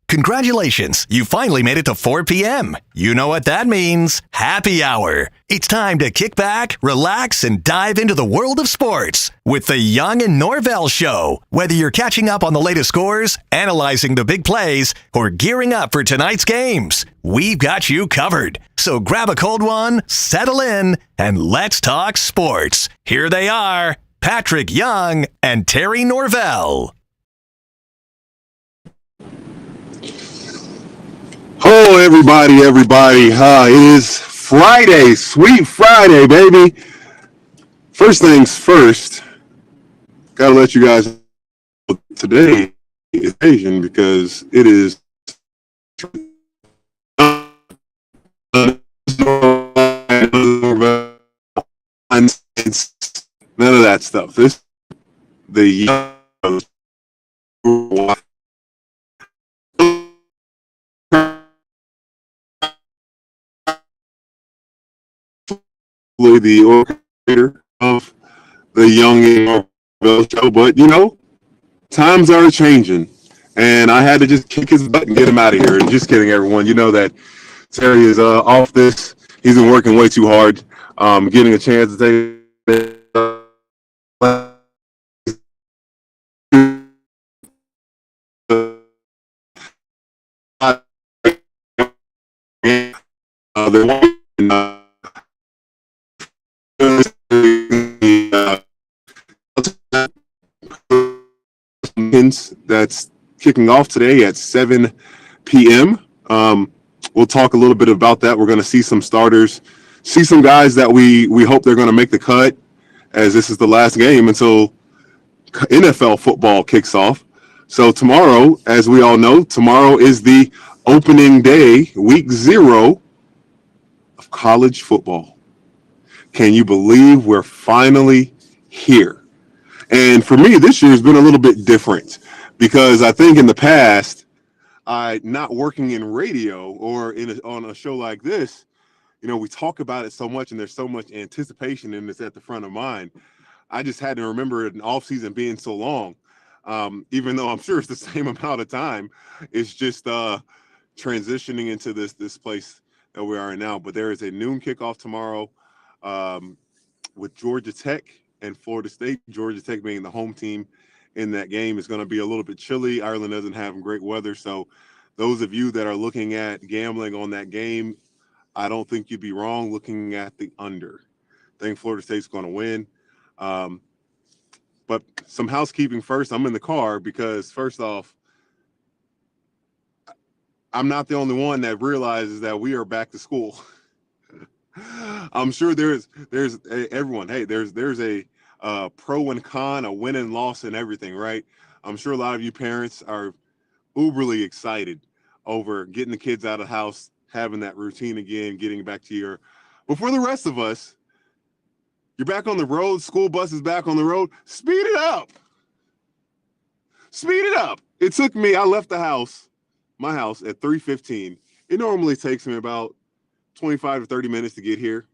Congratulations, you finally made it to 4 p.m. You know what that means. Happy hour. It's time to kick back, relax, and dive into the world of sports with the Young and Norvelle Show. Whether you're catching up on the latest scores, analyzing the big plays, or gearing up for tonight's games, we've got you covered. So grab a cold one, settle in, and let's talk sports. Here they are, Patric Young and Terry Norvelle. Oh, everybody. It is Friday, sweet Friday, baby. First things first, gotta let you guys know today is Asian because it is none of that stuff. This the the orchestrator of the Young and Norvelle Show, but times are changing, and I had to just kick his butt and get him out of here. And just kidding, everyone. You know that Terry is off this. He's been working way too hard, getting a chance to take that's kicking off today at 7 p.m. We'll talk a little bit about that. We're going to see some starters, see some guys that we hope they're going to make the cut, as this is the last game until NFL football kicks off. So tomorrow, as we all know, tomorrow is the opening day, week 0 of college football. Can you believe we're finally here? And for me, this year has been a little bit different because I think in the past, not working in radio or on a show like this, we talk about it so much and there's so much anticipation and it's at the front of mind. I just had to remember an off season being so long, even though I'm sure it's the same amount of time. It's just transitioning into this place that we are in now. But there is a noon kickoff tomorrow with Georgia Tech and Florida State. Georgia Tech being the home team in that game is going to be a little bit chilly. Ireland doesn't have great weather. So those of you that are looking at gambling on that game, I don't think you'd be wrong looking at the under. I think Florida State's going to win. But some housekeeping first. I'm in the car because, first off, I'm not the only one that realizes that we are back to school. I'm sure there's everyone. Hey, there's a pro and con, a win and loss, and everything, right? I'm sure a lot of you parents are uberly excited over getting the kids out of the house, having that routine again, getting back to your. But for the rest of us, you're back on the road. School bus is back on the road. Speed it up. Speed it up. It took me. I left my house at 3:15. It normally takes me about 25 to 30 minutes to get here.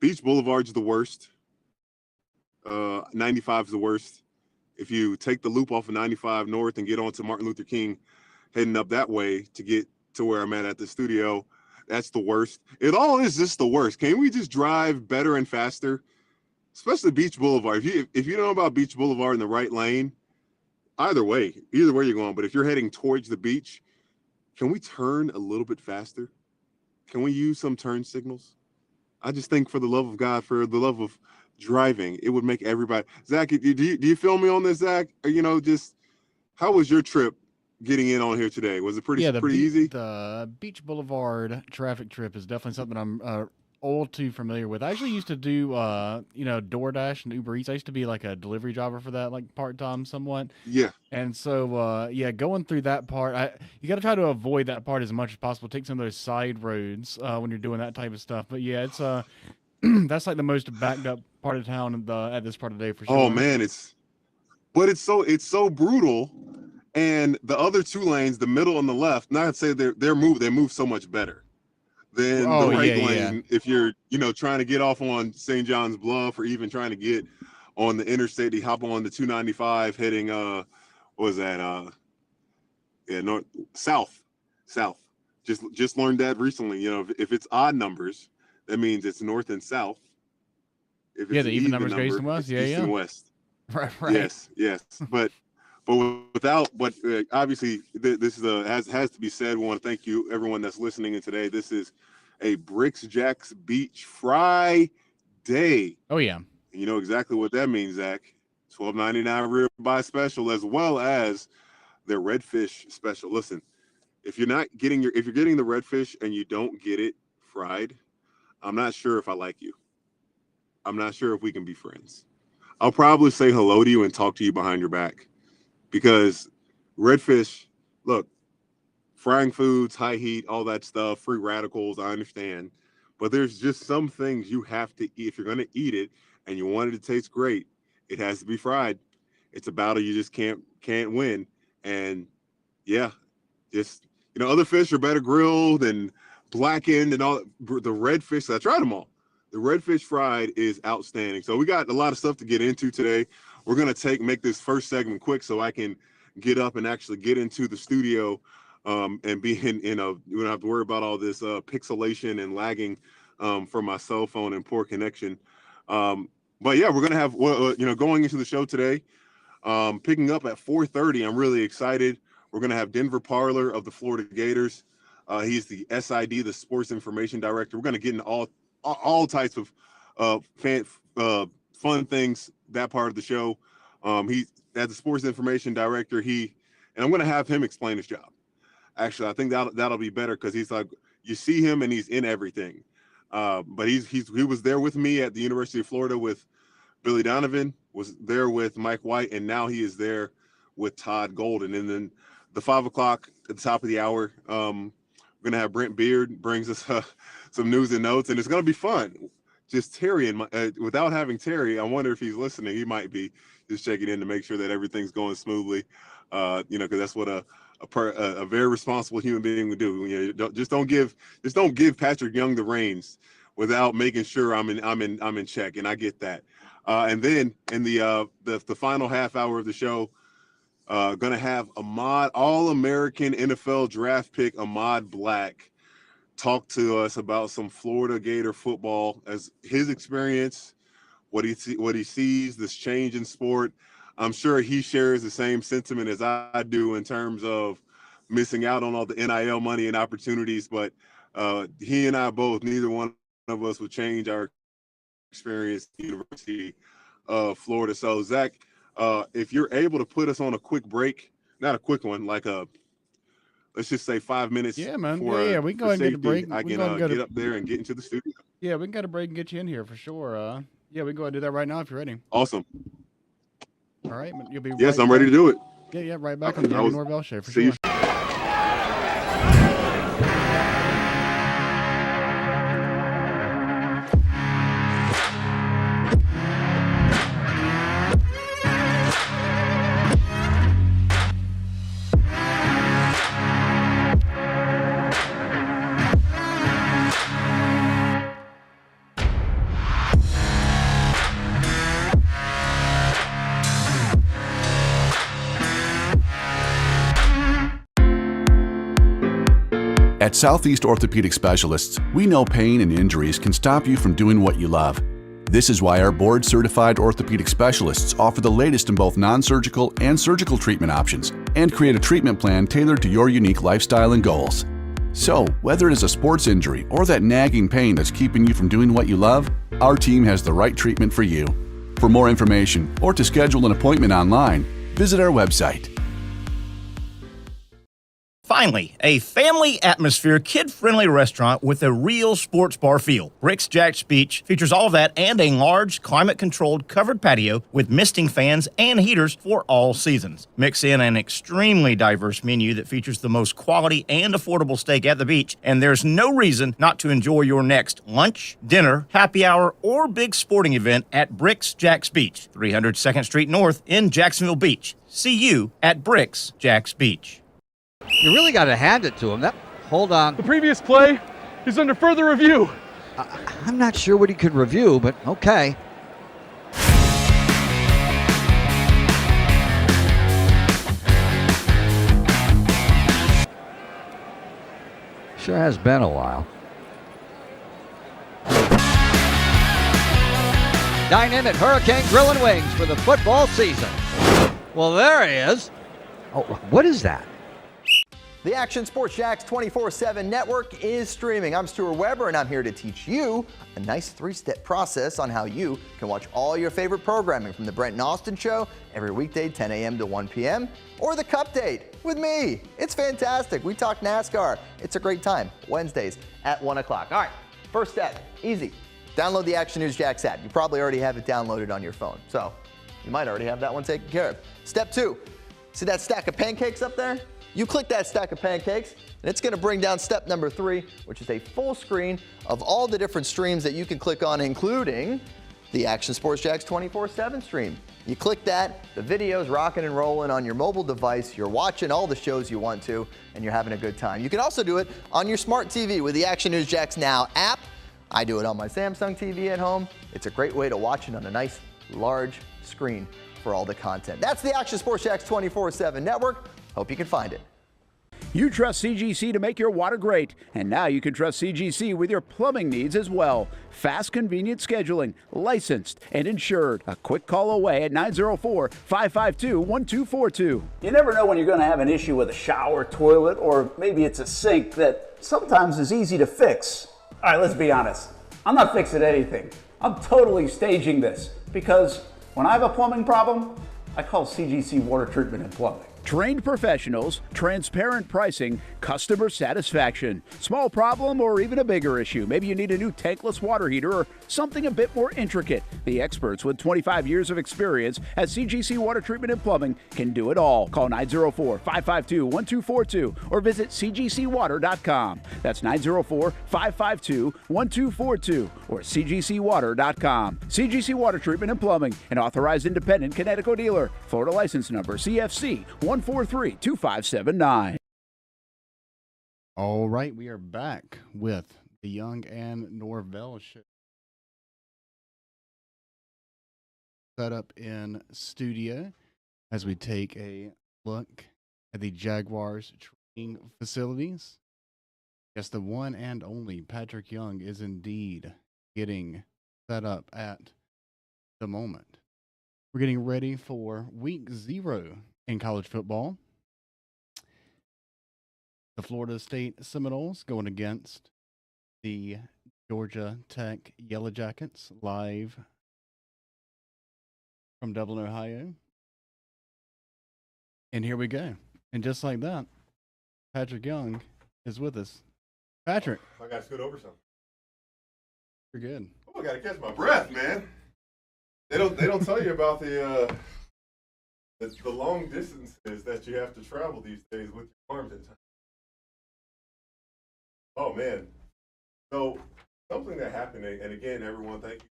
Beach Boulevard's the worst. 95 is the worst. If you take the loop off of 95 North and get onto Martin Luther King, heading up that way to get to where I'm at the studio, that's the worst. It all is just the worst. Can we just drive better and faster? Especially Beach Boulevard. If you know about Beach Boulevard in the right lane, either way you're going, but if you're heading towards the beach, can we turn a little bit faster? Can we use some turn signals? I just think for the love of God, for the love of driving, it would make everybody. Zach, do you feel me on this, Zach? Or, just how was your trip getting in on here today? Was it pretty easy? The Beach Boulevard traffic trip is definitely something I'm all too familiar with. I actually used to do, DoorDash and Uber Eats. I used to be like a delivery driver for that, like part-time somewhat. Yeah. And so, going through that part, you got to try to avoid that part as much as possible. Take some of those side roads when you're doing that type of stuff. But yeah, it's that's like the most backed up part of town at this part of the day for sure. Oh man, it's so brutal. And the other two lanes, the middle and the left, not to say they move so much better than the right lane. Yeah. If you're, trying to get off on St. John's Bluff or even trying to get on the interstate, you hop on the 295 heading, Yeah, north, south. Just learned that recently. You know, if it's odd numbers, that means it's north and south. If it's the even numbers go east and west. it's east and west. Right. Yes. But obviously this is has to be said. We want to thank you, everyone that's listening in today. This is a Bricks Jacks Beach Friday. Oh yeah. And you know exactly what that means, Zach. $12.99 ribeye special, as well as their redfish special. Listen, if you're getting the redfish and you don't get it fried, I'm not sure if I like you. I'm not sure if we can be friends. I'll probably say hello to you and talk to you behind your back, because redfish, look, frying foods, high heat, all that stuff, free radicals, I understand. But there's just some things you have to eat. If you're going to eat it and you want it to taste great, it has to be fried. It's a battle you just can't win. And yeah, just, you know, other fish are better grilled and blackened and all. The redfish, I tried them all. The redfish fried is outstanding. So we got a lot of stuff to get into today. We're going to make this first segment quick so I can get up and actually get into the studio and be we don't have to worry about all this pixelation and lagging from my cell phone and poor connection. But yeah, we're going to have, going into the show today, picking up at 4:30. I'm really excited. We're going to have Denver Parler of the Florida Gators. He's the SID, the Sports Information Director. We're going to get into all types of fun things, that part of the show. He, as the Sports Information Director, and I'm going to have him explain his job. Actually, I think that'll be better, because he's like, you see him and he's in everything. But he was there with me at the University of Florida with Billy Donovan, was there with Mike White, and now he is there with Todd Golden. And then the 5 o'clock at the top of the hour, we're gonna have Brent Beard brings us some news and notes, and it's gonna be fun. Just Terry and without having Terry, I wonder if he's listening. He might be just checking in to make sure that everything's going smoothly. Because that's what a very responsible human being would do. You know, just don't give Patric Young the reins without making sure I'm in check, and I get that. And then in the final half hour of the show, gonna have Ahmad, All-American NFL draft pick Ahmad Black, talk to us about some Florida Gator football, as his experience, what he sees, this change in sport. I'm sure he shares the same sentiment as I do in terms of missing out on all the NIL money and opportunities, but he and I both, neither one of us would change our experience at the University of Florida. So Zach, if you're able to put us on a quick break, not a quick one, like let's just say 5 minutes. Yeah, man. Yeah, we can go ahead and get a break. I can get up there and get into the studio. Yeah, we can get a break and get you in here for sure. Yeah, we can go ahead and do that right now if you're ready. Awesome. All right, you'll be. Yes, I'm ready to do it. Yeah, right back on the Norvelle show for sure. You. At Southeast Orthopedic Specialists, we know pain and injuries can stop you from doing what you love. This is why our board-certified orthopedic specialists offer the latest in both non-surgical and surgical treatment options and create a treatment plan tailored to your unique lifestyle and goals. So, whether it is a sports injury or that nagging pain that's keeping you from doing what you love, our team has the right treatment for you. For more information or to schedule an appointment online, visit our website. Finally, a family atmosphere, kid-friendly restaurant with a real sports bar feel. Bricks Jacks Beach features all of that and a large, climate-controlled covered patio with misting fans and heaters for all seasons. Mix in an extremely diverse menu that features the most quality and affordable steak at the beach, and there's no reason not to enjoy your next lunch, dinner, happy hour, or big sporting event at Bricks Jacks Beach, 300 2nd Street North in Jacksonville Beach. See you at Bricks Jacks Beach. You really got to hand it to him. Hold on. The previous play is under further review. I'm not sure what he could review, but okay. Sure has been a while. Dynamic Hurricane Grill and Wings for the football season. Well, there he is. Oh, what is that? The Action Sports Jax 24/7 network is streaming. I'm Stuart Weber, and I'm here to teach you a nice 3-step process on how you can watch all your favorite programming from the Brent and Austin Show every weekday 10 a.m. to 1 p.m. or the Cup Date with me. It's fantastic. We talk NASCAR. It's a great time. Wednesdays at 1 o'clock. All right, first step, easy. Download the Action News Jax app. You probably already have it downloaded on your phone, so you might already have that one taken care of. Step 2, see that stack of pancakes up there? You click that stack of pancakes, and it's going to bring down step number 3, which is a full screen of all the different streams that you can click on, including the Action Sports Jax 24/7 stream. You click that, the video's rocking and rolling on your mobile device. You're watching all the shows you want to, and you're having a good time. You can also do it on your smart TV with the Action News Jax Now app. I do it on my Samsung TV at home. It's a great way to watch it on a nice, large screen for all the content. That's the Action Sports Jax 24/7 network. Hope you can find it. You trust CGC to make your water great, and now you can trust CGC with your plumbing needs as well. Fast, convenient scheduling, licensed and insured. A quick call away at 904-552-1242. You never know when you're going to have an issue with a shower, toilet, or maybe it's a sink that sometimes is easy to fix. All right, let's be honest. I'm not fixing anything. I'm totally staging this because when I have a plumbing problem, I call CGC Water Treatment and Plumbing. Trained professionals, transparent pricing, customer satisfaction. Small problem or even a bigger issue. Maybe you need a new tankless water heater or something a bit more intricate. The experts with 25 years of experience at CGC Water Treatment and Plumbing can do it all. Call 904-552-1242 or visit cgcwater.com. That's 904-552-1242 or cgcwater.com. CGC Water Treatment and Plumbing, an authorized independent Connecticut dealer. Florida license number CFC 1432579. All right, we are back with the Young and Norvelle show. Set up in studio as we take a look at the Jaguars training facilities. Yes, the one and only Patric Young is indeed getting set up at the moment. We're getting ready for week 0 in college football. The Florida State Seminoles going against the Georgia Tech Yellow Jackets live from Dublin, Ohio. And here we go. And just like that, Patric Young is with us. Patrick. I got to scoot over something. You're good. Oh, I got to catch my breath, man. They don't tell you about the long distances that you have to travel these days with your arms at times. Oh, man. So, something that happened, and again, everyone, thank you.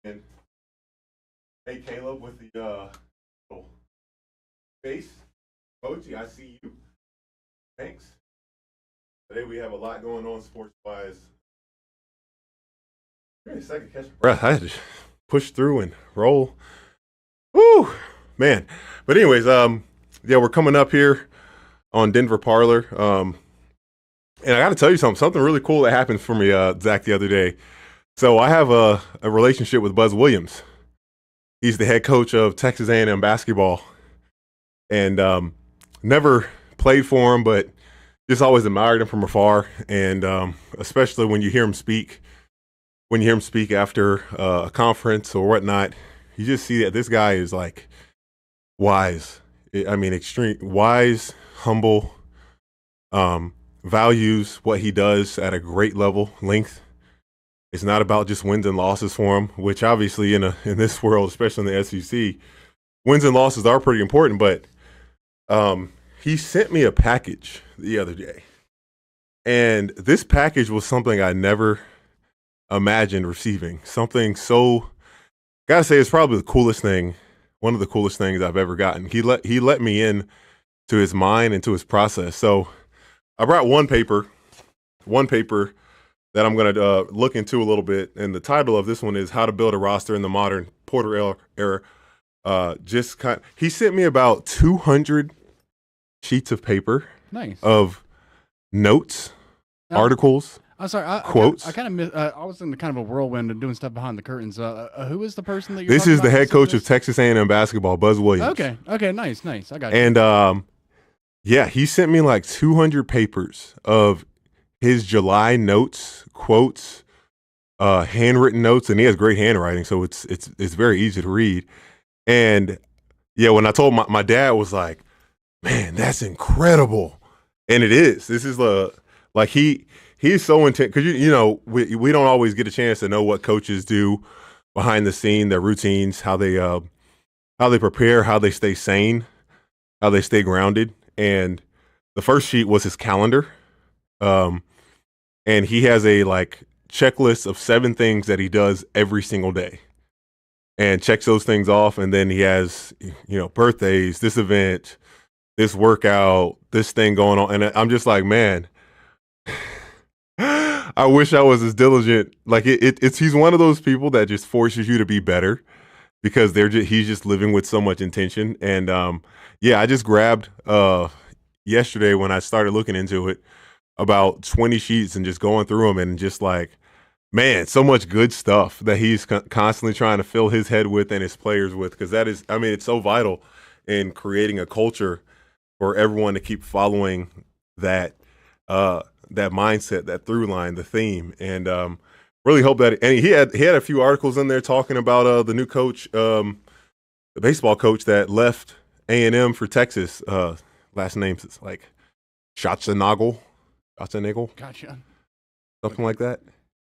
And hey, Caleb, with the face emoji, I see you. Thanks. Today we have a lot going on sports-wise. Give me a second, catch my breath. I had to push through and roll. Woo! Man. But anyways, yeah, we're coming up here on Denver Parlor. And I got to tell you something really cool that happened for me, Zach, the other day. So I have a relationship with Buzz Williams. He's the head coach of Texas A&M basketball. And never played for him, but just always admired him from afar. And especially when you hear him speak, after a conference or whatnot, you just see that this guy is like wise. I mean, extreme wise, humble, values what he does at a great level, length. It's not about just wins and losses for him, which obviously in this world, especially in the SEC, wins and losses are pretty important. But he sent me a package the other day, and this package was something I never imagined receiving. Something so, gotta say, it's probably the coolest thing, one of the coolest things I've ever gotten. He let me in to his mind and to his process. So I brought one paper that I'm going to look into a little bit, and the title of this one is "How to Build a Roster in the Modern Porter Era." He sent me about 200 sheets of paper, nice, of notes articles. I'm sorry, quotes. I kind of miss. I was in kind of a whirlwind of doing stuff behind the curtains. Who is the person that you're? This talking is the about head coach of this? Texas A&M basketball, Buzz Williams. Okay, nice. I got you. And yeah, he sent me like 200 papers of his July notes, quotes, handwritten notes, and he has great handwriting, so it's very easy to read. And yeah, when I told my dad was like, "Man, that's incredible," and it is. This is like he's so intense because you know we don't always get a chance to know what coaches do behind the scene, their routines, how they prepare, how they stay sane, how they stay grounded. And the first sheet was his calendar, and he has a like checklist of 7 things that he does every single day, and checks those things off. And then he has birthdays, this event, this workout, this thing going on, and I'm just like, man. I wish I was as diligent. Like he's one of those people that just forces you to be better because he's just living with so much intention. And yeah, I just grabbed yesterday when I started looking into it about 20 sheets and just going through them and just like, man, so much good stuff that he's constantly trying to fill his head with and his players with, because that is, I mean, it's so vital in creating a culture for everyone to keep following that that mindset, that through line, the theme. And really hope that, and he had a few articles in there talking about the new coach, the baseball coach that left A&M for Texas. Last name's it's like Schwarzenegger, Gotcha. something like that.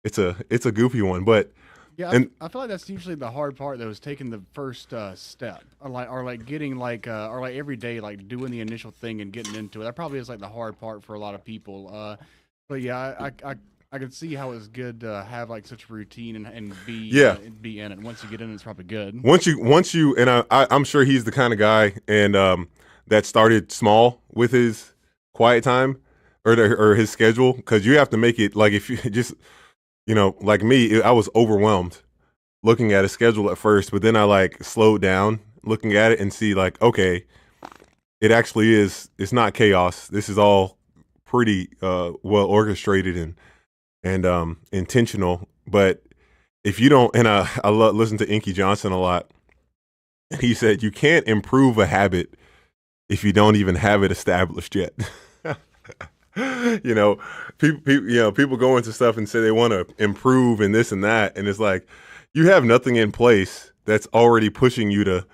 It's a goofy one, but yeah, I feel like that's usually the hard part, though, is taking the first step, or getting or every day, like doing the initial thing and getting into it. That probably is like the hard part for a lot of people. But yeah, I can see how it's good to have like such a routine and be in it. Once you get in it, it's probably good. Once you and I'm sure he's the kind of guy and that started small with his quiet time or his schedule, because you have to make it like if you just. Like me, I was overwhelmed looking at a schedule at first, but then I like slowed down looking at it and see like, okay, it actually is, it's not chaos. This is all pretty well orchestrated and intentional. But if you don't, and I listen to Inky Johnson a lot, and he said, you can't improve a habit if you don't even have it established yet. People go into stuff and say they want to improve and this and that, and it's like you have nothing in place that's already pushing you to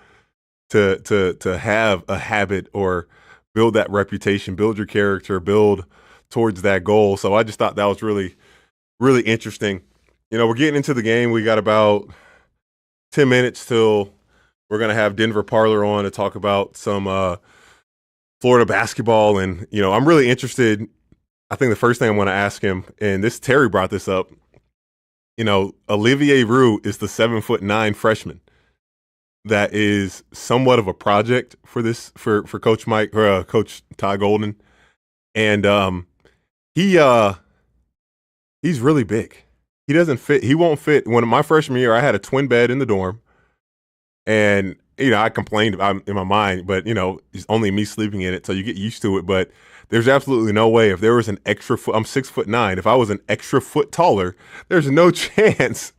have a habit or build that reputation, build your character, build towards that goal. So I just thought that was really, really interesting. We're getting into the game. We got about 10 minutes till we're gonna have Denver Parlor on to talk about some Florida basketball, and I'm really interested. I think the first thing I want to ask him, and Terry brought this up, Olivier Roux is the 7'9" freshman that is somewhat of a project for Coach Mike or Coach Todd Golden, and he's really big. He doesn't fit. He won't fit. When my freshman year, I had a twin bed in the dorm, and I complained in my mind, but it's only me sleeping in it, so you get used to it. But there's absolutely no way if there was an extra foot. I'm 6'9". If I was an extra foot taller, there's no chance.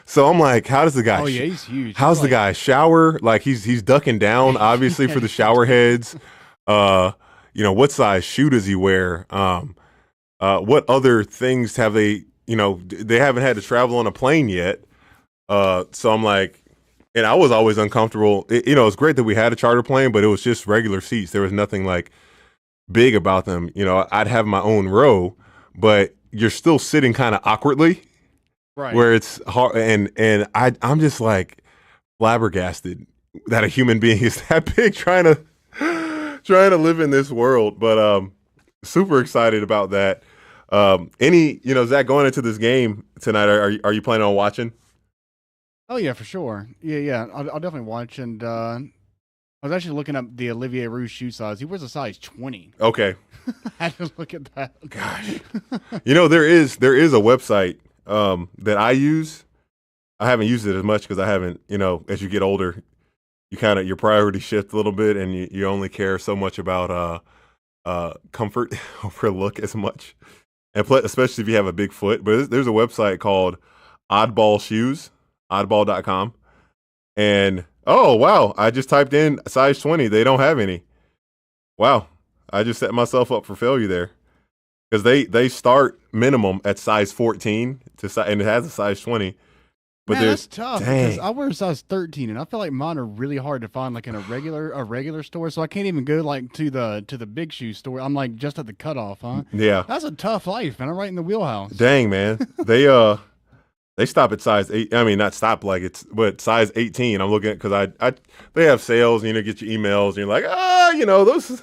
So I'm like, how does the guy? Oh yeah, he's huge. How's the guy shower? Like he's ducking down, obviously for the shower heads. What size shoe does he wear? What other things have they? They haven't had to travel on a plane yet. So I'm like. And I was always uncomfortable. It's great that we had a charter plane, but it was just regular seats. There was nothing like big about them. I'd have my own row, but you're still sitting kind of awkwardly, right? Where it's hard. And I'm just like flabbergasted that a human being is that big trying to live in this world. But super excited about that. Zach, going into this game tonight, are you planning on watching? Oh yeah, for sure. Yeah. I'll definitely watch. And I was actually looking up the Olivier Roux shoe size. He wears a size 20. Okay. I had to look at that. Gosh. There is a website that I use. I haven't used it as much because I haven't. As you get older, your priorities shift a little bit, and you only care so much about comfort over look as much. and especially if you have a big foot. But there's a website called Oddball Shoes, oddball.com. And, oh, wow, I just typed in size 20. They don't have any. Wow, I just set myself up for failure there. Because they start minimum at size 14, and it has a size 20. But Man, that's tough because dang. I wear a size 13, and I feel like mine are really hard to find, like in a regular store. So I can't even go like to the big shoe store. I'm like just at the cutoff, huh? Yeah. That's a tough life, man. I'm right in the wheelhouse. Dang, man. They stop at size 8. I mean, not stop but size 18. I'm looking at because they have sales. And, get your emails, and you're like, those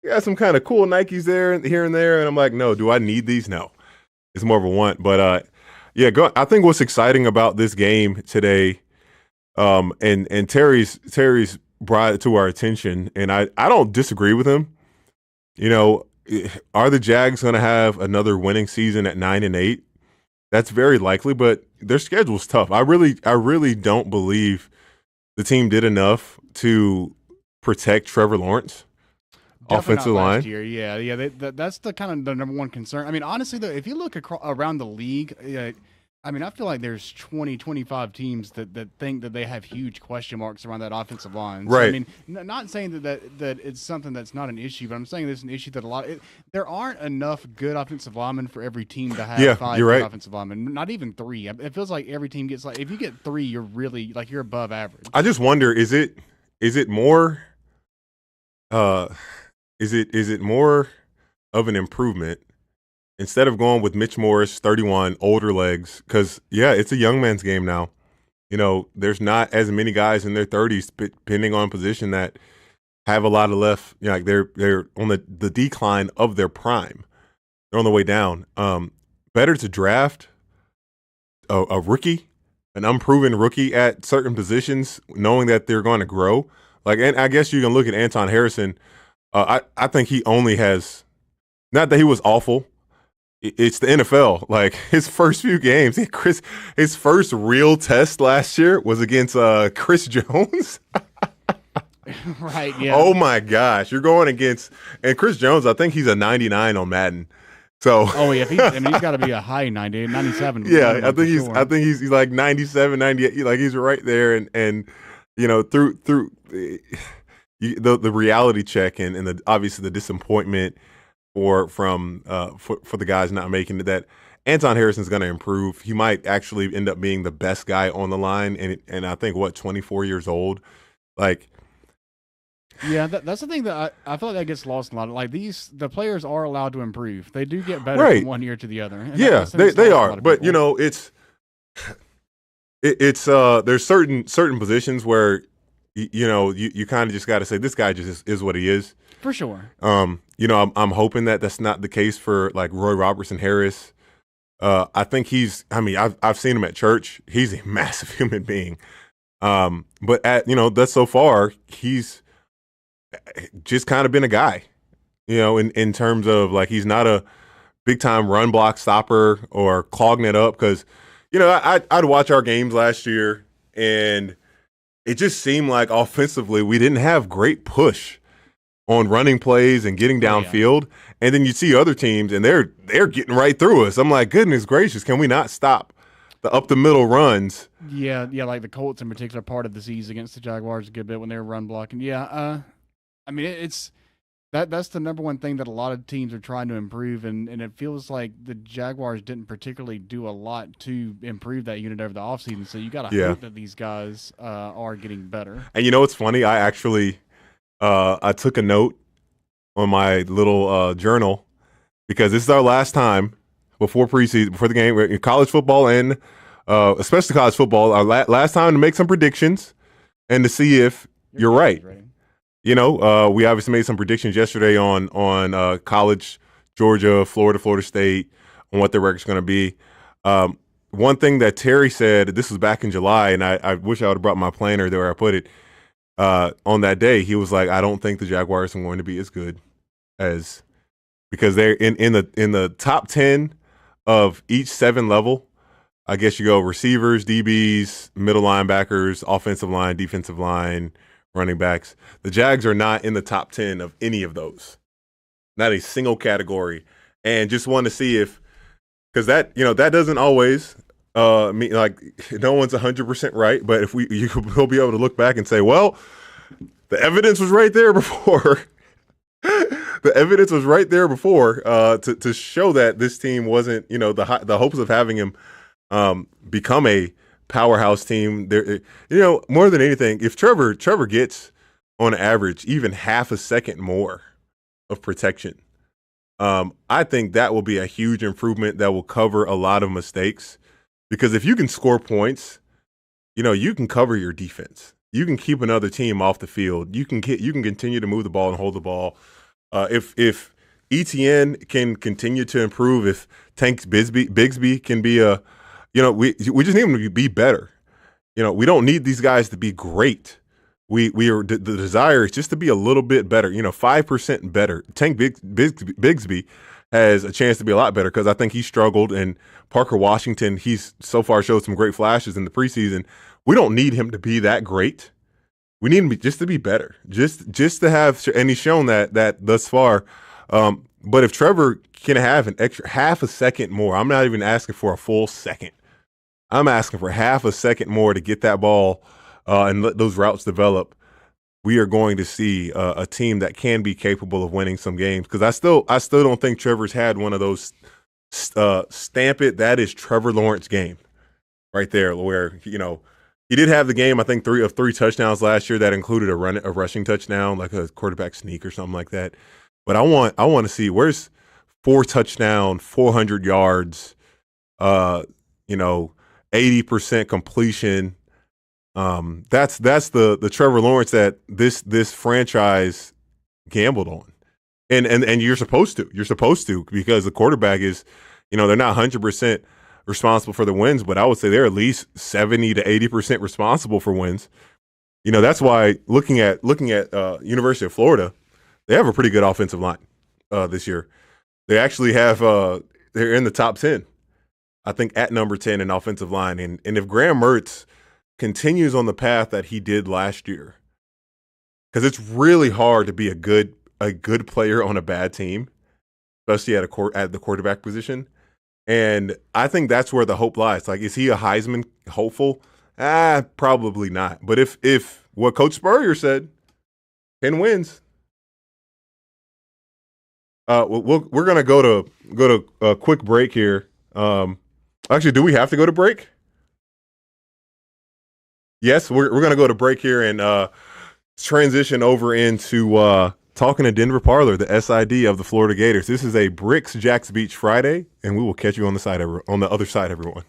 you got some kind of cool Nikes there, here and there, and I'm like, no, do I need these? No, it's more of a want. But I think what's exciting about this game today, and Terry's brought it to our attention, and I don't disagree with him. Are the Jags going to have another winning season at 9-8? That's very likely, but their schedule's tough. I really don't believe the team did enough to protect Trevor Lawrence. Definitely Offensive not line. last year. Yeah. That's the kind of the number one concern. I mean, honestly, though, if you look around the league, I mean, I feel like there's 20, 25 teams that think that they have huge question marks around that offensive line. So, Right. I mean, not saying that it's something that's not an issue, but I'm saying there's an issue that there aren't enough good offensive linemen for every team to have 5 you're good right. offensive linemen. Not even 3. It feels like every team gets if you get 3, you're really you're above average. I just wonder, is it more is it more of an improvement instead of going with Mitch Morris, 31, older legs? Because it's a young man's game now. There's not as many guys in their 30s, depending on position, that have a lot of left. They're on the decline of their prime. They're on the way down. Better to draft a rookie, an unproven rookie at certain positions, knowing that they're going to grow. And I guess you can look at Anton Harrison. I think he only has, not that he was awful. It's the NFL. Like, his first few games, his first real test last year was against Chris Jones. Right, yeah. Oh, my gosh. You're going against – and Chris Jones, I think he's a 99 on Madden. So oh, yeah. He's got to be a high 90, 97. Yeah, I think he's like 97, 98. Like, he's right there. And through the reality check and obviously the disappointment for the guys not making it, that Anton Harrison's going to improve. He might actually end up being the best guy on the line, and I think 24 years old, like. Yeah, that's the thing that I feel like that gets lost a lot. Like, the players are allowed to improve. They do get better Right. from one year to the other. And Yeah, they are. But it's there's certain positions where you kind of just got to say this guy just is what he is. For sure. I'm hoping that that's not the case for like Roy Robertson Harris. I think I've seen him at church. He's a massive human being. But that's so far he's just kind of been a guy, in terms of like he's not a big time run block stopper or clogging it up. Because I'd watch our games last year and it just seemed like offensively we didn't have great push on running plays and getting downfield. Yeah. And then you see other teams and they're getting right through us. I'm like, goodness gracious, can we not stop the up the middle runs? Yeah, like the Colts in particular, part of the season against the Jaguars a good bit when they were run blocking. Yeah, I mean it's that's the number one thing that a lot of teams are trying to improve, and it feels like the Jaguars didn't particularly do a lot to improve that unit over the offseason. So you got to hope that these guys are getting better. And it's funny, I actually I took a note on my little journal because this is our last time before preseason, before the game, in college football and especially college football, our last time to make some predictions and to see if you're right. We obviously made some predictions yesterday on college, Georgia, Florida State, on what their record's going to be. One thing that Terry said, this was back in July, and I wish I would have brought my planner there where I put it. On that day, he was like, I don't think the Jaguars are going to be as good as, because they're in the top 10 of each 7 level. I guess you go receivers, DBs, middle linebackers, offensive line, defensive line, running backs. The Jags are not in the top 10 of any of those. Not a single category. And just want to see if because that doesn't always mean like no one's 100% right. But if we'll be able to look back and say, well, the evidence was right there before. The evidence was right there before to show that this team wasn't, the hopes of having him become a powerhouse team. There, more than anything, if Trevor gets on average even half a second more of protection, I think that will be a huge improvement that will cover a lot of mistakes. Because if you can score points, you can cover your defense. You can keep another team off the field. You can continue to move the ball and hold the ball. If ETN can continue to improve, if Tank Bigsby can be we just need him to be better. We don't need these guys to be great. The desire is just to be a little bit better. 5% better. Tank Bigsby has a chance to be a lot better because I think he struggled, and Parker Washington, he's so far showed some great flashes in the preseason. We don't need him to be that great. We need him just to be better, just to have, and he's shown that thus far. But if Trevor can have an extra half a second more, I'm not even asking for a full second. I'm asking for half a second more to get that ball and let those routes develop. We are going to see a team that can be capable of winning some games. Because I still don't think Trevor's had one of those stamp it. That is Trevor Lawrence game right there, where he did have the game. I think three touchdowns last year that included a rushing touchdown, like a quarterback sneak or something like that. But I want to see where's 4 touchdown, 400 yards, 80% completion. That's the Trevor Lawrence that this franchise gambled on, and you're supposed to because the quarterback is, they're not 100% responsible for the wins, but I would say they're at least 70 to 80% responsible for wins. That's why looking at University of Florida, they have a pretty good offensive line this year. They actually have they're in the top 10, I think, at number 10 in offensive line, and if Graham Mertz continues on the path that he did last year, because it's really hard to be a good player on a bad team, especially at the quarterback position. And I think that's where the hope lies. Like, is he a Heisman hopeful? Probably not. But if what Coach Spurrier said, 10 wins. We're gonna go to a quick break here. Actually, do we have to go to break? Yes, we're going to go to break here and transition over into talking to Denver Parlor, the SID of the Florida Gators. This is a Bricks Jacks Beach Friday, and we will catch you on the other side, everyone.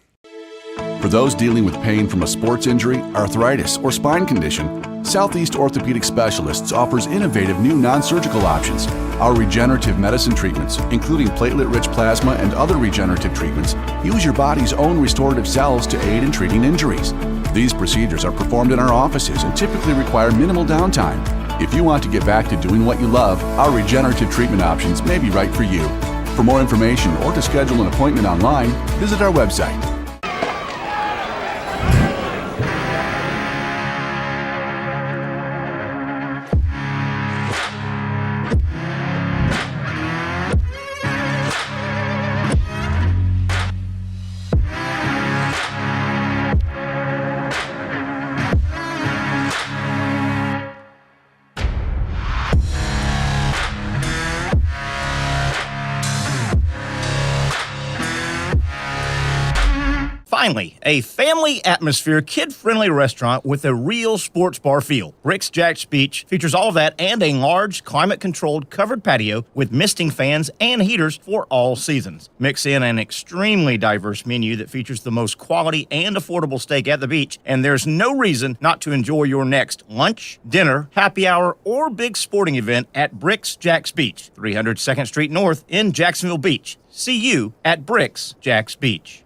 For those dealing with pain from a sports injury, arthritis, or spine condition, Southeast Orthopedic Specialists offers innovative new non-surgical options. Our regenerative medicine treatments, including platelet-rich plasma and other regenerative treatments, use your body's own restorative cells to aid in treating injuries. These procedures are performed in our offices and typically require minimal downtime. If you want to get back to doing what you love, our regenerative treatment options may be right for you. For more information or to schedule an appointment online, visit our website. Finally, a family atmosphere, kid-friendly restaurant with a real sports bar feel. Bricks Jacks Beach features all of that and a large, climate-controlled covered patio with misting fans and heaters for all seasons. Mix in an extremely diverse menu that features the most quality and affordable steak at the beach, and there's no reason not to enjoy your next lunch, dinner, happy hour, or big sporting event at Bricks Jacks Beach, 300 2nd Street North in Jacksonville Beach. See you at Bricks Jacks Beach.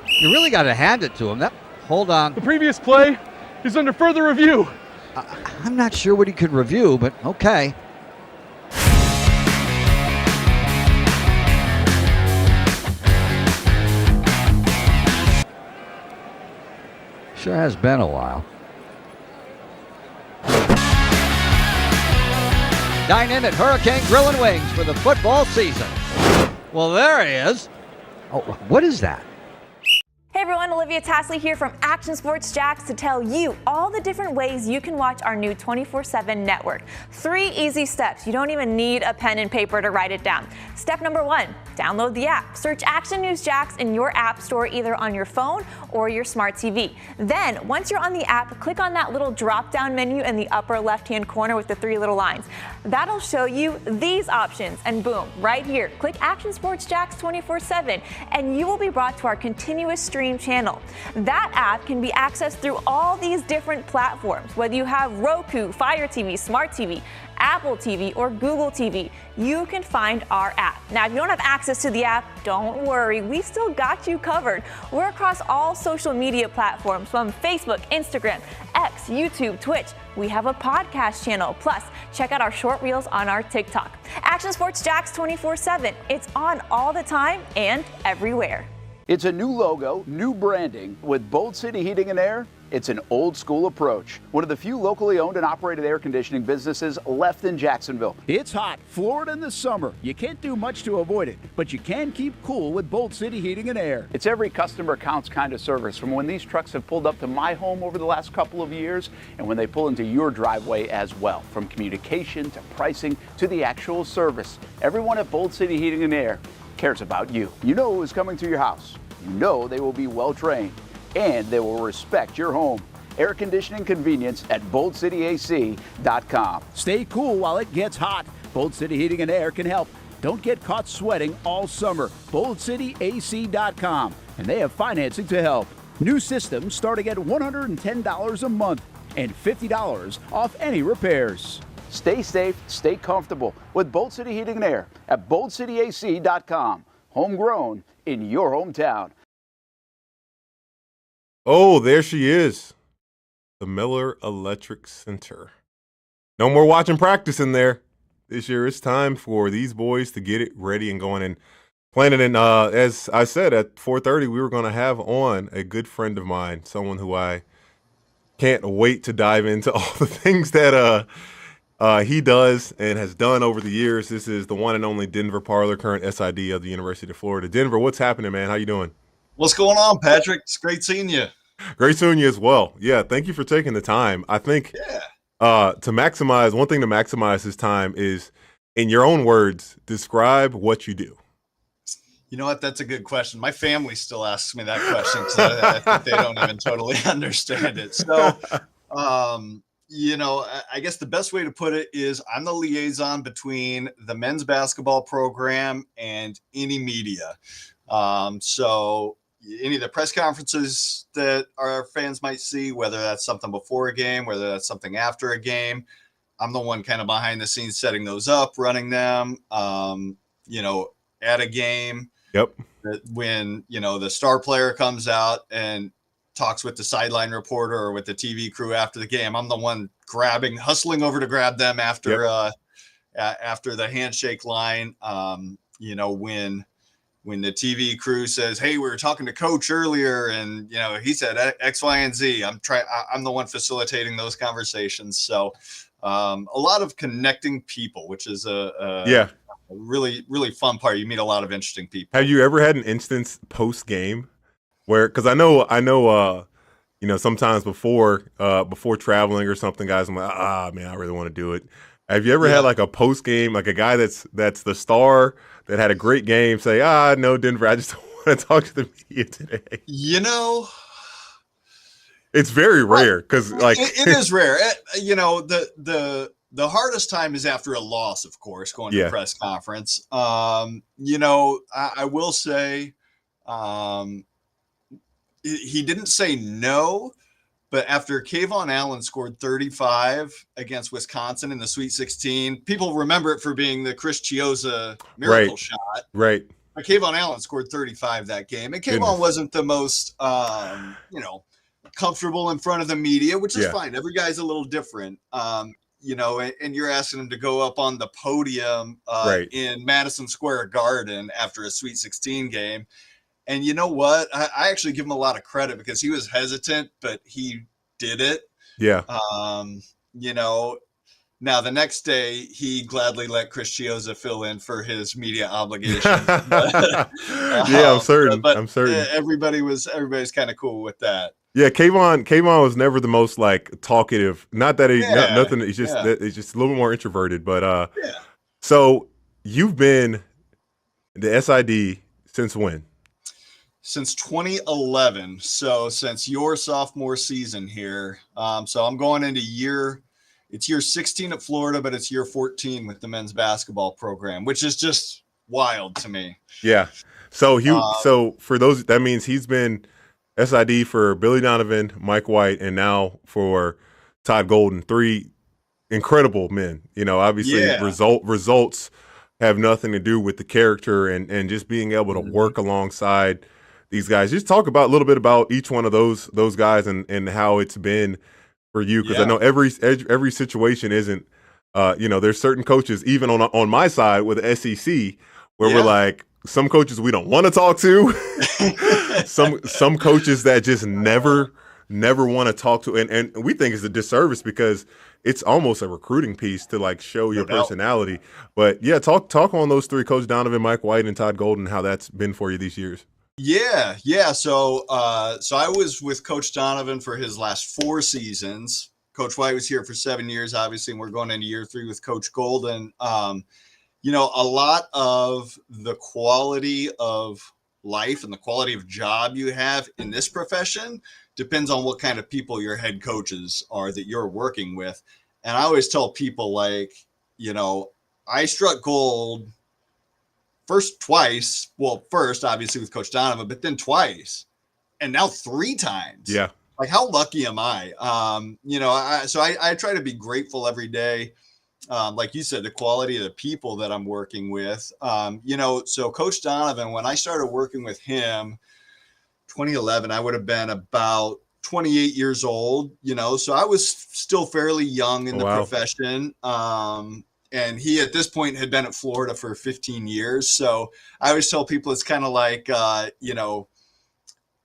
You really got to hand it to him. Hold on. The previous play is under further review. I'm not sure what he could review, but okay. Sure has been a while. Dine in at Hurricane Grill and Wings for the football season. Well, there he is. Oh, what is that? Hey everyone, Olivia Tasley here from Action Sports Jacks to tell you all the different ways you can watch our new 24/7 network. 3 easy steps. You don't even need a pen and paper to write it down. Step number 1, download the app. Search Action News Jacks in your app store either on your phone or your smart TV. Then, once you're on the app, click on that little drop-down menu in the upper left-hand corner with the 3 little lines. That'll show you these options, and boom, right here, click Action Sports Jacks 24/7, and you will be brought to our continuous stream channel. That app can be accessed through all these different platforms, whether you have Roku, Fire TV, Smart TV, Apple TV, or Google TV. You can find our app. Now, if you don't have access to the app, don't worry, we still got you covered. We're across all social media platforms from Facebook, Instagram, X, YouTube, Twitch. We have a podcast channel. Plus, check out our short reels on our TikTok. Action Sports Jacks 24/7. It's on all the time and everywhere. It's a new logo, new branding. With Bold City Heating and Air, it's an old school approach. One of the few locally owned and operated air conditioning businesses left in Jacksonville. It's hot, Florida in the summer. You can't do much to avoid it, but you can keep cool with Bold City Heating and Air. It's every customer counts kind of service, from when these trucks have pulled up to my home over the last couple of years and when they pull into your driveway as well. From communication to pricing to the actual service, everyone at Bold City Heating and Air cares about you. You know who is coming to your house. You know they will be well trained, and they will respect your home. Air conditioning convenience at boldcityac.com. Stay cool while it gets hot. Bold City Heating and Air can help. Don't get caught sweating all summer. boldcityac.com, and they have financing to help. New systems starting at $110 a month and $50 off any repairs. Stay safe, stay comfortable with Bold City Heating and Air at boldcityac.com. Homegrown in your hometown. Oh, there she is. The Miller Electric Center. No more watching practice in there. This year it's time for these boys to get it ready and going and planning. And as I said, at 4:30, we were going to have on a good friend of mine, someone who I can't wait to dive into all the things that he does and has done over the years. This is the one and only Denver Parler, current SID of the University of Florida. Denver, what's happening, man? How you doing? What's going on, Patrick? It's great seeing you. Great seeing you as well. Yeah, thank you for taking the time. I think to maximize, one thing to maximize his time is, in your own words, describe what you do. You know what? That's a good question. My family still asks me that question because I think they don't even totally understand it. So, you know, I guess the best way to put it is I'm the liaison between the men's basketball program and any media. So any of the press conferences that our fans might see, whether that's something before a game, whether that's something after a game, I'm the one kind of behind the scenes setting those up, running them, you know, at a game. Yep. When, you know, the star player comes out and talks with the sideline reporter or with the TV crew after the game, I'm the one hustling over to grab them after, after the handshake line. You know, when the TV crew says, "Hey, we were talking to coach earlier and, you know, he said X, Y, and Z." I'm the one facilitating those conversations. So a lot of connecting people, which is a really, really fun part. You meet a lot of interesting people. Have you ever had an instance post game where, because I know, you know, sometimes before traveling or something, guys, I'm like, man, I really want to do it. Have you ever had like a post game, like a guy that's the star that had a great game say, no, Denver, I just don't want to talk to the media today? You know, it's very rare because like it is rare. You know, the hardest time is after a loss, of course, going to a press conference. You know, I will say, he didn't say no, but after Kayvon Allen scored 35 against Wisconsin in the Sweet 16, people remember it for being the Chris Chiozza miracle shot. Right. But Kayvon Allen scored 35 that game. And Kayvon wasn't the most, you know, comfortable in front of the media, which is fine. Every guy's a little different. You know, and you're asking him to go up on the podium in Madison Square Garden after a Sweet 16 game. And you know what? I actually give him a lot of credit because he was hesitant, but he did it. Yeah. You know, Now, the next day, he gladly let Chris Chiozza fill in for his media obligation. Yeah, I'm certain. But I'm certain. everybody's kind of cool with that. Yeah, Kayvon was never the most like talkative. Not that nothing. It's just a little more introverted. But so you've been the SID since when? Since 2011. So since your sophomore season here. So I'm going into year 16 at Florida, but it's year 14 with the men's basketball program, which is just wild to me. Yeah. So so for those, that means he's been SID for Billy Donovan, Mike White, and now for Todd Golden. 3 incredible men. Obviously results have nothing to do with the character and just being able to work alongside these guys. Just talk about a little bit about each one of those guys and how it's been for you, because I know every situation isn't. There's certain coaches even on my side with the SEC where we're like, some coaches we don't want to talk to, some coaches that just never want to talk to, and we think it's a disservice because it's almost a recruiting piece to like show your personality. But yeah, talk on those 3: Coach Donovan, Mike White, and Todd Golden, how that's been for you these years. Yeah. So I was with Coach Donovan for his last 4 seasons. Coach White was here for 7 years, obviously, and we're going into year 3 with Coach Golden. A lot of the quality of life and the quality of job you have in this profession depends on what kind of people your head coaches are that you're working with. And I always tell people, I struck gold twice. Well, first, obviously, with Coach Donovan, but then twice. And now 3 times. Yeah. Like, how lucky am I? I try to be grateful every day. Like you said, the quality of the people that I'm working with. So Coach Donovan, when I started working with him, 2011, I would have been about 28 years old, so I was still fairly young in the profession. And he, at this point, had been at Florida for 15 years. So I always tell people it's kind of like,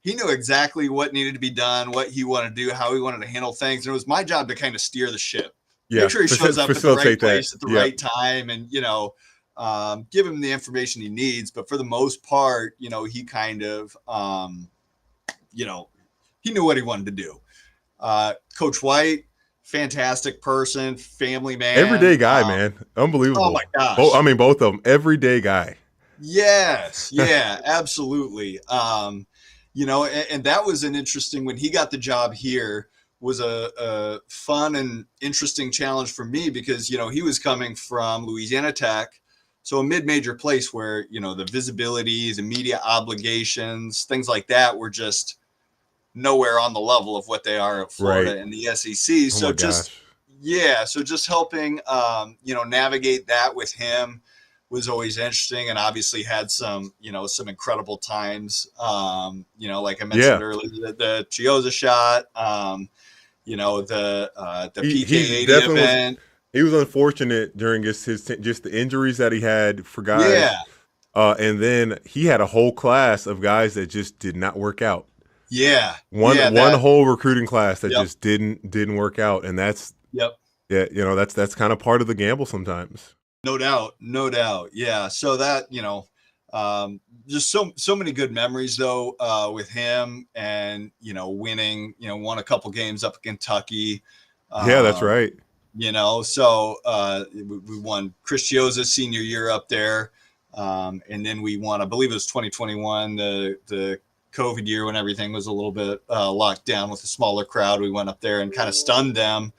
he knew exactly what needed to be done, what he wanted to do, how he wanted to handle things. And it was my job to kind of steer the ship. Yeah, make sure he shows up at the right place at the right time and, give him the information he needs. But for the most part, he kind of, he knew what he wanted to do. Coach White, fantastic person, family man. Everyday guy, man. Unbelievable. Oh, my gosh. Both of them. Everyday guy. Yes. Yeah, absolutely. And that was an interesting, when he got the job here, was a fun and interesting challenge for me because, he was coming from Louisiana Tech, so a mid-major place where, the visibility, the media obligations, things like that were just nowhere on the level of what they are at Florida and the SEC. So just helping, navigate that with him was always interesting, and obviously had some incredible times. Like I mentioned earlier, the Chiozza shot, the PK80 event. He was unfortunate during his just the injuries that he had for guys. Yeah. And then he had a whole class of guys that just did not work out. Yeah. One whole recruiting class that just didn't work out. And that's that's kind of part of the gamble sometimes. No doubt. Yeah. So that, just so many good memories though, with him and, winning, won a couple games up at Kentucky. Yeah, that's right. So we won Chris Chiozza's senior year up there. And then we won, I believe it was 2021, the COVID year when everything was a little bit locked down with a smaller crowd. We went up there and kind of stunned them.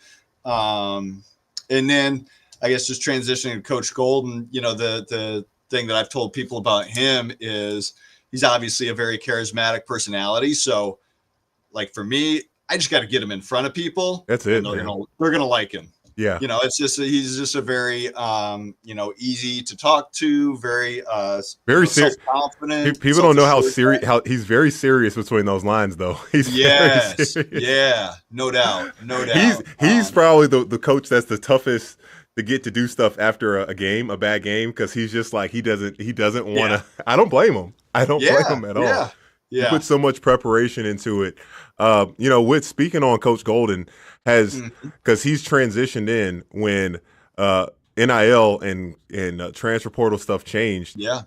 And then I guess just transitioning to Coach Golden, the thing that I've told people about him is he's obviously a very charismatic personality. So like for me, I just got to get him in front of people. That's it. They're going to like him. Yeah. It's just, he's just a very, easy to talk to, very serious. Confident. People don't know how he's very serious between those lines though. He's no doubt. He's probably the coach that's the toughest to get to do stuff after a bad game. Cause he's just like, he doesn't want to, I don't blame him. I don't blame him at all. You put so much preparation into it. With speaking on Coach Golden because he's transitioned in when NIL and transfer portal stuff changed. Yeah.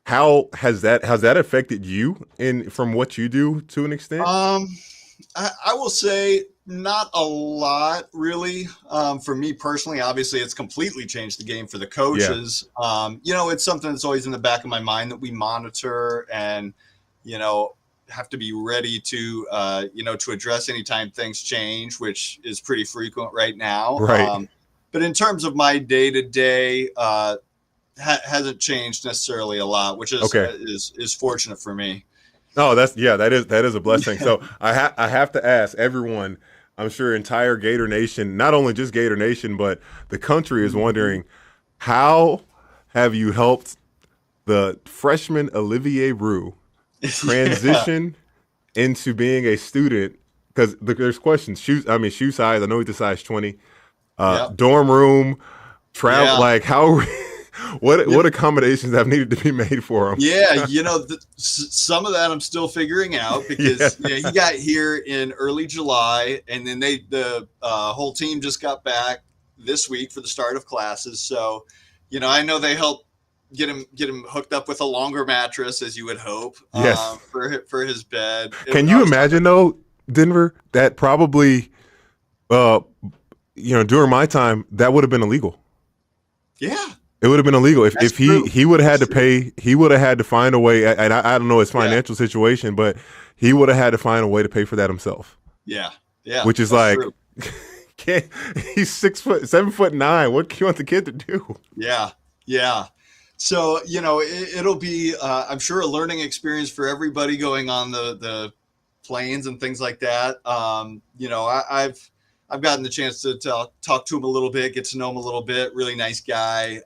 How has that affected you from what you do to an extent? I will say not a lot, really. For me personally, obviously, it's completely changed the game for the coaches. Yeah. It's something that's always in the back of my mind that we monitor and, have to be ready to, to address anytime things change, which is pretty frequent right now. Right. But in terms of my day-to-day, hasn't changed necessarily a lot, which is fortunate for me. Oh, that is a blessing. So I have to ask everyone, I'm sure entire Gator Nation, not only just Gator Nation, but the country is wondering, how have you helped the freshman Olivier Roux transition into being a student? Because there's questions. Shoe size. I know he's a size 20. Dorm room, travel. Like how? What accommodations have needed to be made for him? Yeah, some of that I'm still figuring out because he got here in early July, and then the whole team just got back this week for the start of classes. So, I know they helped get him hooked up with a longer mattress, as you would hope. For his bed. Can you imagine though, Denver, that probably, during my time, that would have been illegal. Yeah. It would have been illegal if he would have had to pay. He would have had to find a way, and I don't know his financial situation, but he would have had to find a way to pay for that himself. Yeah. Which is like, he's 7'9". What do you want the kid to do? Yeah. So it'll be, I'm sure, a learning experience for everybody going on the planes and things like that. I've gotten the chance to talk to him a little bit, get to know him a little bit. Really nice guy.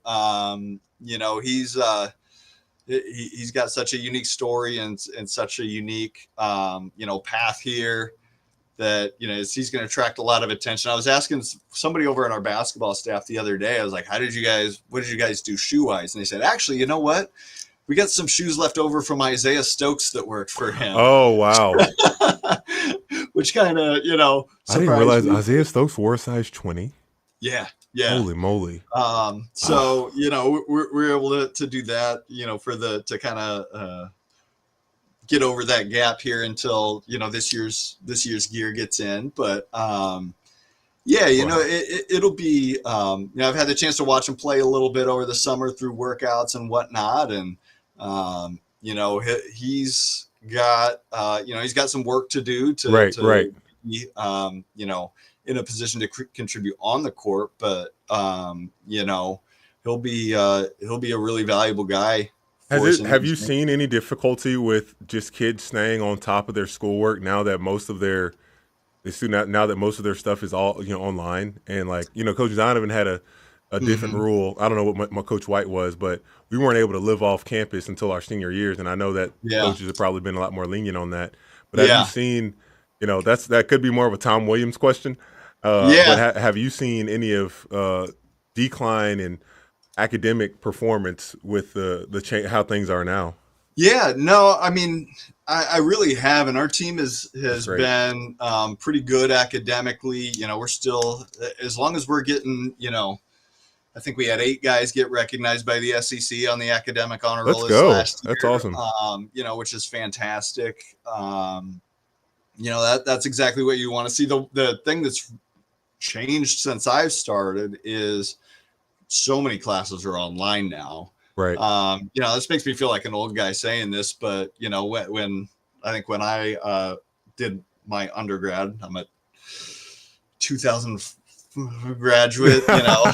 He's got such a unique story and such a unique, path here that, he's going to attract a lot of attention. I was asking somebody over on our basketball staff the other day, I was like, what did you guys do shoe wise? And they said, actually, you know what? We got some shoes left over from Isaiah Stokes that worked for him. Oh, wow. Which kind of, I didn't realize Isaiah Stokes wore a size 20. Yeah. Holy moly. So, we're able to do that, to kind of get over that gap here until, this year's gear gets in. But, it'll be, I've had the chance to watch him play a little bit over the summer through workouts and whatnot. And, he's got some work to do to be, in a position to contribute on the court, but he'll be a really valuable guy. Have you seen any difficulty with just kids staying on top of their schoolwork now that most of their stuff is all online? And Coach Donovan had a different rule. I don't know what my Coach White was, but we weren't able to live off campus until our senior years, and I know that coaches have probably been a lot more lenient on that. But have you seen? That could be more of a Tom Williams question. But have you seen any of decline in academic performance with the change, how things are now? Yeah, no, I mean, I really have, and our team has been pretty good academically. We're still, as long as we're getting, I think we had 8 guys get recognized by the SEC on the academic honor roll last year. That's awesome. Which is fantastic. That's exactly what you want to see. The thing that's changed since I've started is so many classes are online now. Right. This makes me feel like an old guy saying this, but when I did my undergrad, I'm a 2000 graduate, No,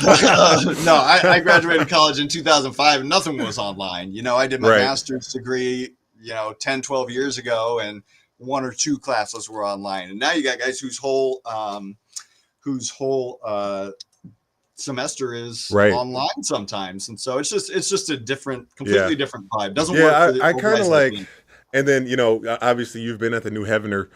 I graduated college in 2005 and nothing was online. I did my master's degree, 10, 12 years ago, and 1 or 2 classes were online. And now you got guys whose whole semester is online sometimes. And so it's just a completely different vibe. Doesn't work. I kind of like, and then, obviously you've been at the New Heavener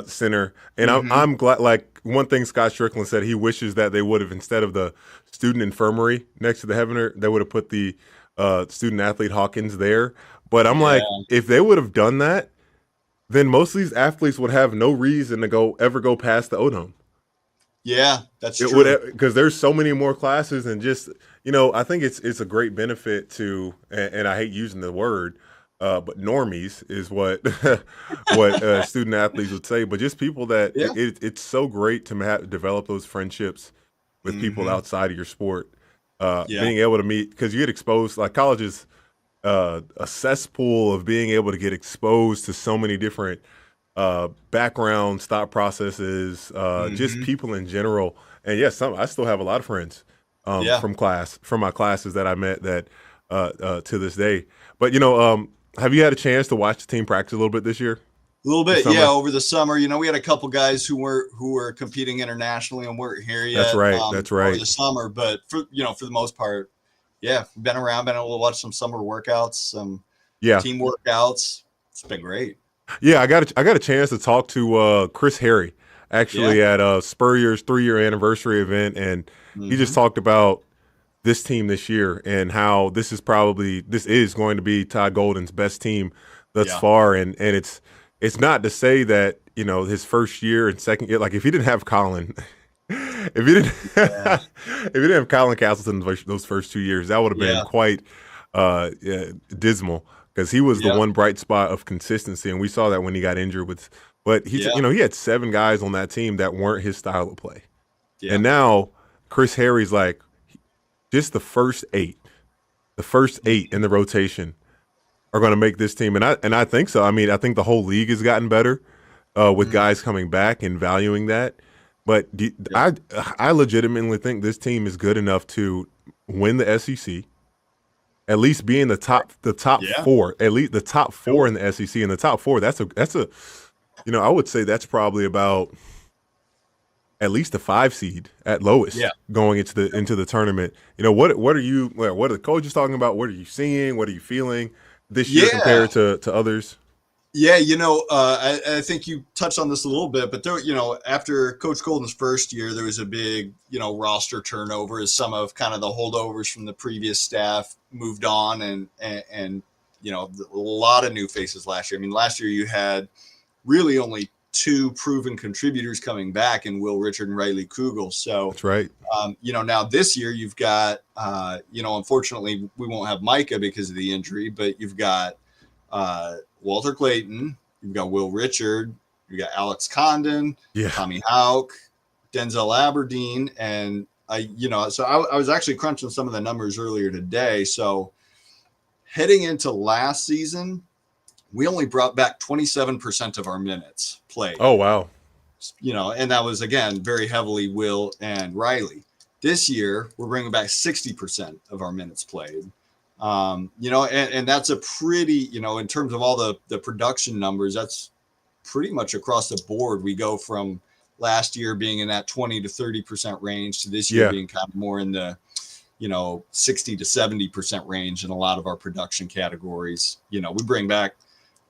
Center, and I'm glad, one thing Scott Strickland said, he wishes that they would have, instead of the student infirmary next to the Heavener, they would have put the student athlete Hawkins there. But I'm like, if they would have done that, then most of these athletes would have no reason to ever go past the O-Dome. Yeah, that's true. Because there's so many more classes, and just, I think it's a great benefit to, and I hate using the word, but normies is what what student athletes would say, but just people that it's so great to develop those friendships with people outside of your sport, being able to meet, because you get exposed, like college is a cesspool of being able to get exposed to so many different backgrounds, thought processes, just people in general. And yes, I still have a lot of friends from my classes that I met that to this day. But have you had a chance to watch the team practice a little bit this year? A little bit, yeah. Over the summer, we had a couple guys who were competing internationally and weren't here yet. That's right. That's right. Over the summer, but for the most part, yeah, been around, been able to watch some summer workouts, some team workouts. It's been great. Yeah, I got a chance to talk to Chris Harry actually at Spurrier's 3-year anniversary event, and he just talked about this team this year and how this is going to be Todd Golden's best team thus far, and it's not to say that his first year and second year, like if he didn't have Colin, if he didn't have Colin Castleton those first 2 years, that would have been quite dismal. Because he was the one bright spot of consistency, and we saw that when he got injured. But he had 7 guys on that team that weren't his style of play, and now Chris Harry's like, just the first 8 in the rotation are going to make this team, and I think so. I mean, I think the whole league has gotten better with guys coming back and valuing that. But I legitimately think this team is good enough to win the SEC. At least be in the top 4, at least the top 4 in the SEC. And the top 4, that's a I would say that's probably about at least a 5 seed at lowest going into the tournament. What are the coaches talking about? What are you seeing? What are you feeling this year compared to others? Yeah, I think you touched on this a little bit, but there, after Coach Golden's first year, there was a big, roster turnover as some of kind of the holdovers from the previous staff moved on, and a lot of new faces last year. I mean, last year you had really only 2 proven contributors coming back in Will Richard and Riley Kugel. So that's right. Now this year you've got, unfortunately we won't have Micah because of the injury, but you've got Walter Clayton, you've got Will Richard, you've got Alex Condon, Tommy Houck, Denzel Aberdeen, and I was actually crunching some of the numbers earlier today. So heading into last season, we only brought back 27% of our minutes played. Oh, wow. And that was, again, very heavily Will and Riley. This year, we're bringing back 60% of our minutes played. And that's a pretty, in terms of all the production numbers, that's pretty much across the board. We go from last year being in that 20 to 30% range to this year being kind of more in the, 60 to 70% range in a lot of our production categories. We bring back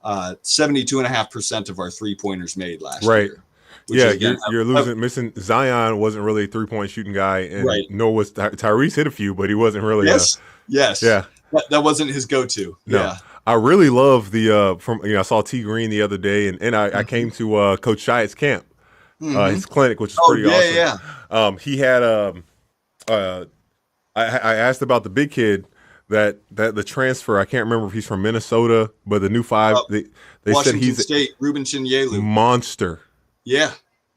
72.5% of our 3-pointers made last year. Yeah, again, you're missing. Zion wasn't really a 3-point shooting guy, and nor was Tyrese. Hit a few, but he wasn't really. Yes. That wasn't his go-to. No. Yeah. I really love the I saw T Green the other day, and I came to Coach Shiatt's camp, his clinic, which is pretty awesome. Yeah. He had I asked about the big kid that the transfer. I can't remember if he's from Minnesota, but the new 5. They said he's State, Ruben Chinyelu. Monster. Yeah.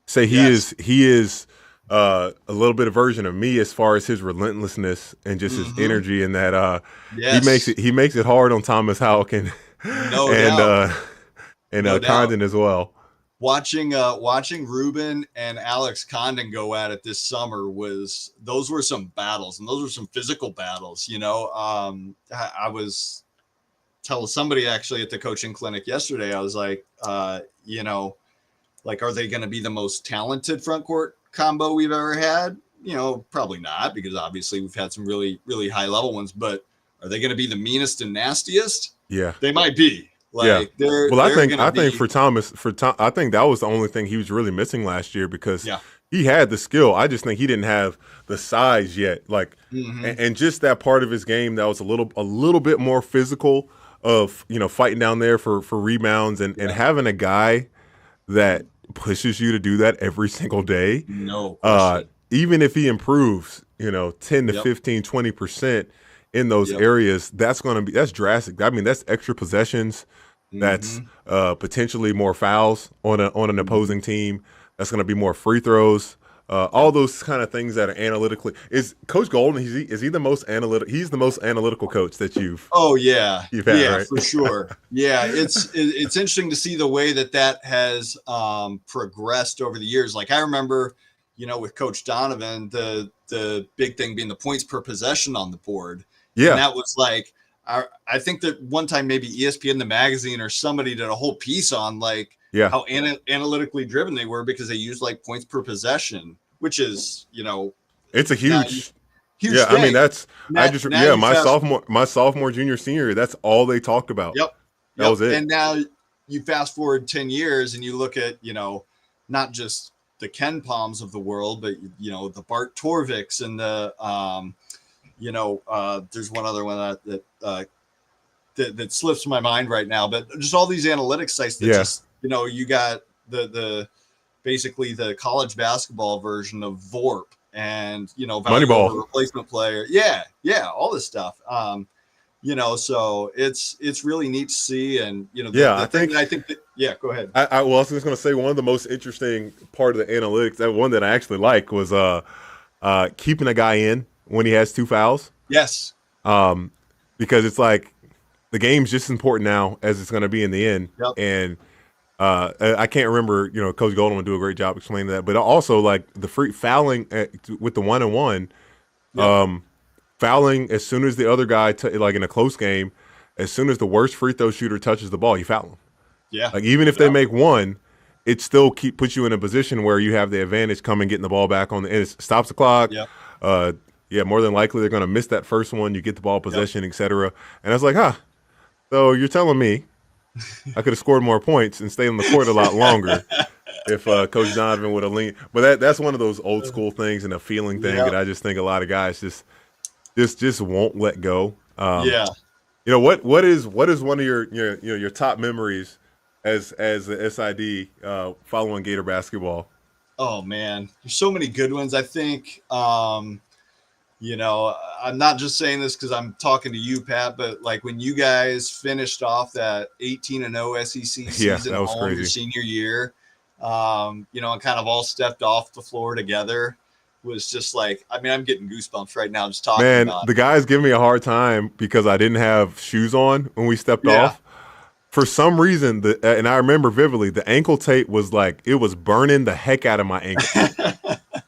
Say he is a little bit of version of me as far as his relentlessness and just his energy, and that he makes it hard on Thomas Houck and Condon as well. Watching Ruben and Alex Condon go at it this summer those were some battles, and those were some physical battles. I was telling somebody actually at the coaching clinic yesterday, I was like, are they going to be the most talented front court combo we've ever had? Probably not, because obviously we've had some really, really high level ones, but are they going to be the meanest and nastiest? Yeah, they might be. I think for Thomas, I think that was the only thing he was really missing last year, because he had the skill. I just think he didn't have the size yet. And just that part of his game that was a little bit more physical. of fighting down there for rebounds and having a guy that pushes you to do that every single day. No question. Even if he improves, 10 to 15, 20% in those areas, that's drastic. I mean, that's extra possessions. That's potentially more fouls on an opposing team. That's going to be more free throws. All those kind of things that are analytically. Is Coach Golden? Is he the most analytical? He's the most analytical coach that you've. Oh yeah, you've had, right? For sure. Yeah, it's interesting to see the way that has progressed over the years. Like I remember, with Coach Donovan, the big thing being the points per possession on the board. Yeah, and that was like. I think that one time maybe ESPN the magazine or somebody did a whole piece on how analytically driven they were because they used like points per possession, which is it's a huge yeah. Thing. I mean that's my my sophomore junior senior, that's all they talked about. That was it. And now you fast forward 10 years and you look at not just the Ken Palms of the world, but the Bart Torviks and the there's one other one that slips my mind right now, but just all these analytics sites that just, you got the basically the college basketball version of VORP and, Moneyball replacement player. Yeah. All this stuff. So it's really neat to see. And, I think that, go ahead. I was just going to say one of the most interesting part of the analytics, that one that I actually like was keeping a guy in when he has 2 fouls. Yes. Because it's like the game's just as important now as it's going to be in the end. Yep. And I can't remember, Coach Golden would do a great job explaining that. But also like the free fouling with the 1-on-1, fouling as soon as the other guy, like in a close game, as soon as the worst free throw shooter touches the ball, you foul him. Yeah. Like even if they make one, it still puts you in a position where you have the advantage coming, getting the ball back on and it stops the clock. Yeah. More than likely they're going to miss that first one. You get the ball possession, etc. And I was like, so you're telling me I could have scored more points and stayed on the court a lot longer if Coach Donovan would have leaned. But that's one of those old school things and a feeling thing that I just think a lot of guys just won't let go. What is one of your top memories as the SID following Gator basketball? Oh man, there's so many good ones. I think I'm not just saying this because I'm talking to you, Pat, but like when you guys finished off that 18-0 SEC season all your senior year, and kind of all stepped off the floor together was just like, I mean, I'm getting goosebumps right now just talking about it. The guys give me a hard time because I didn't have shoes on when we stepped off. For some reason, and I remember vividly, the ankle tape was like, it was burning the heck out of my ankle.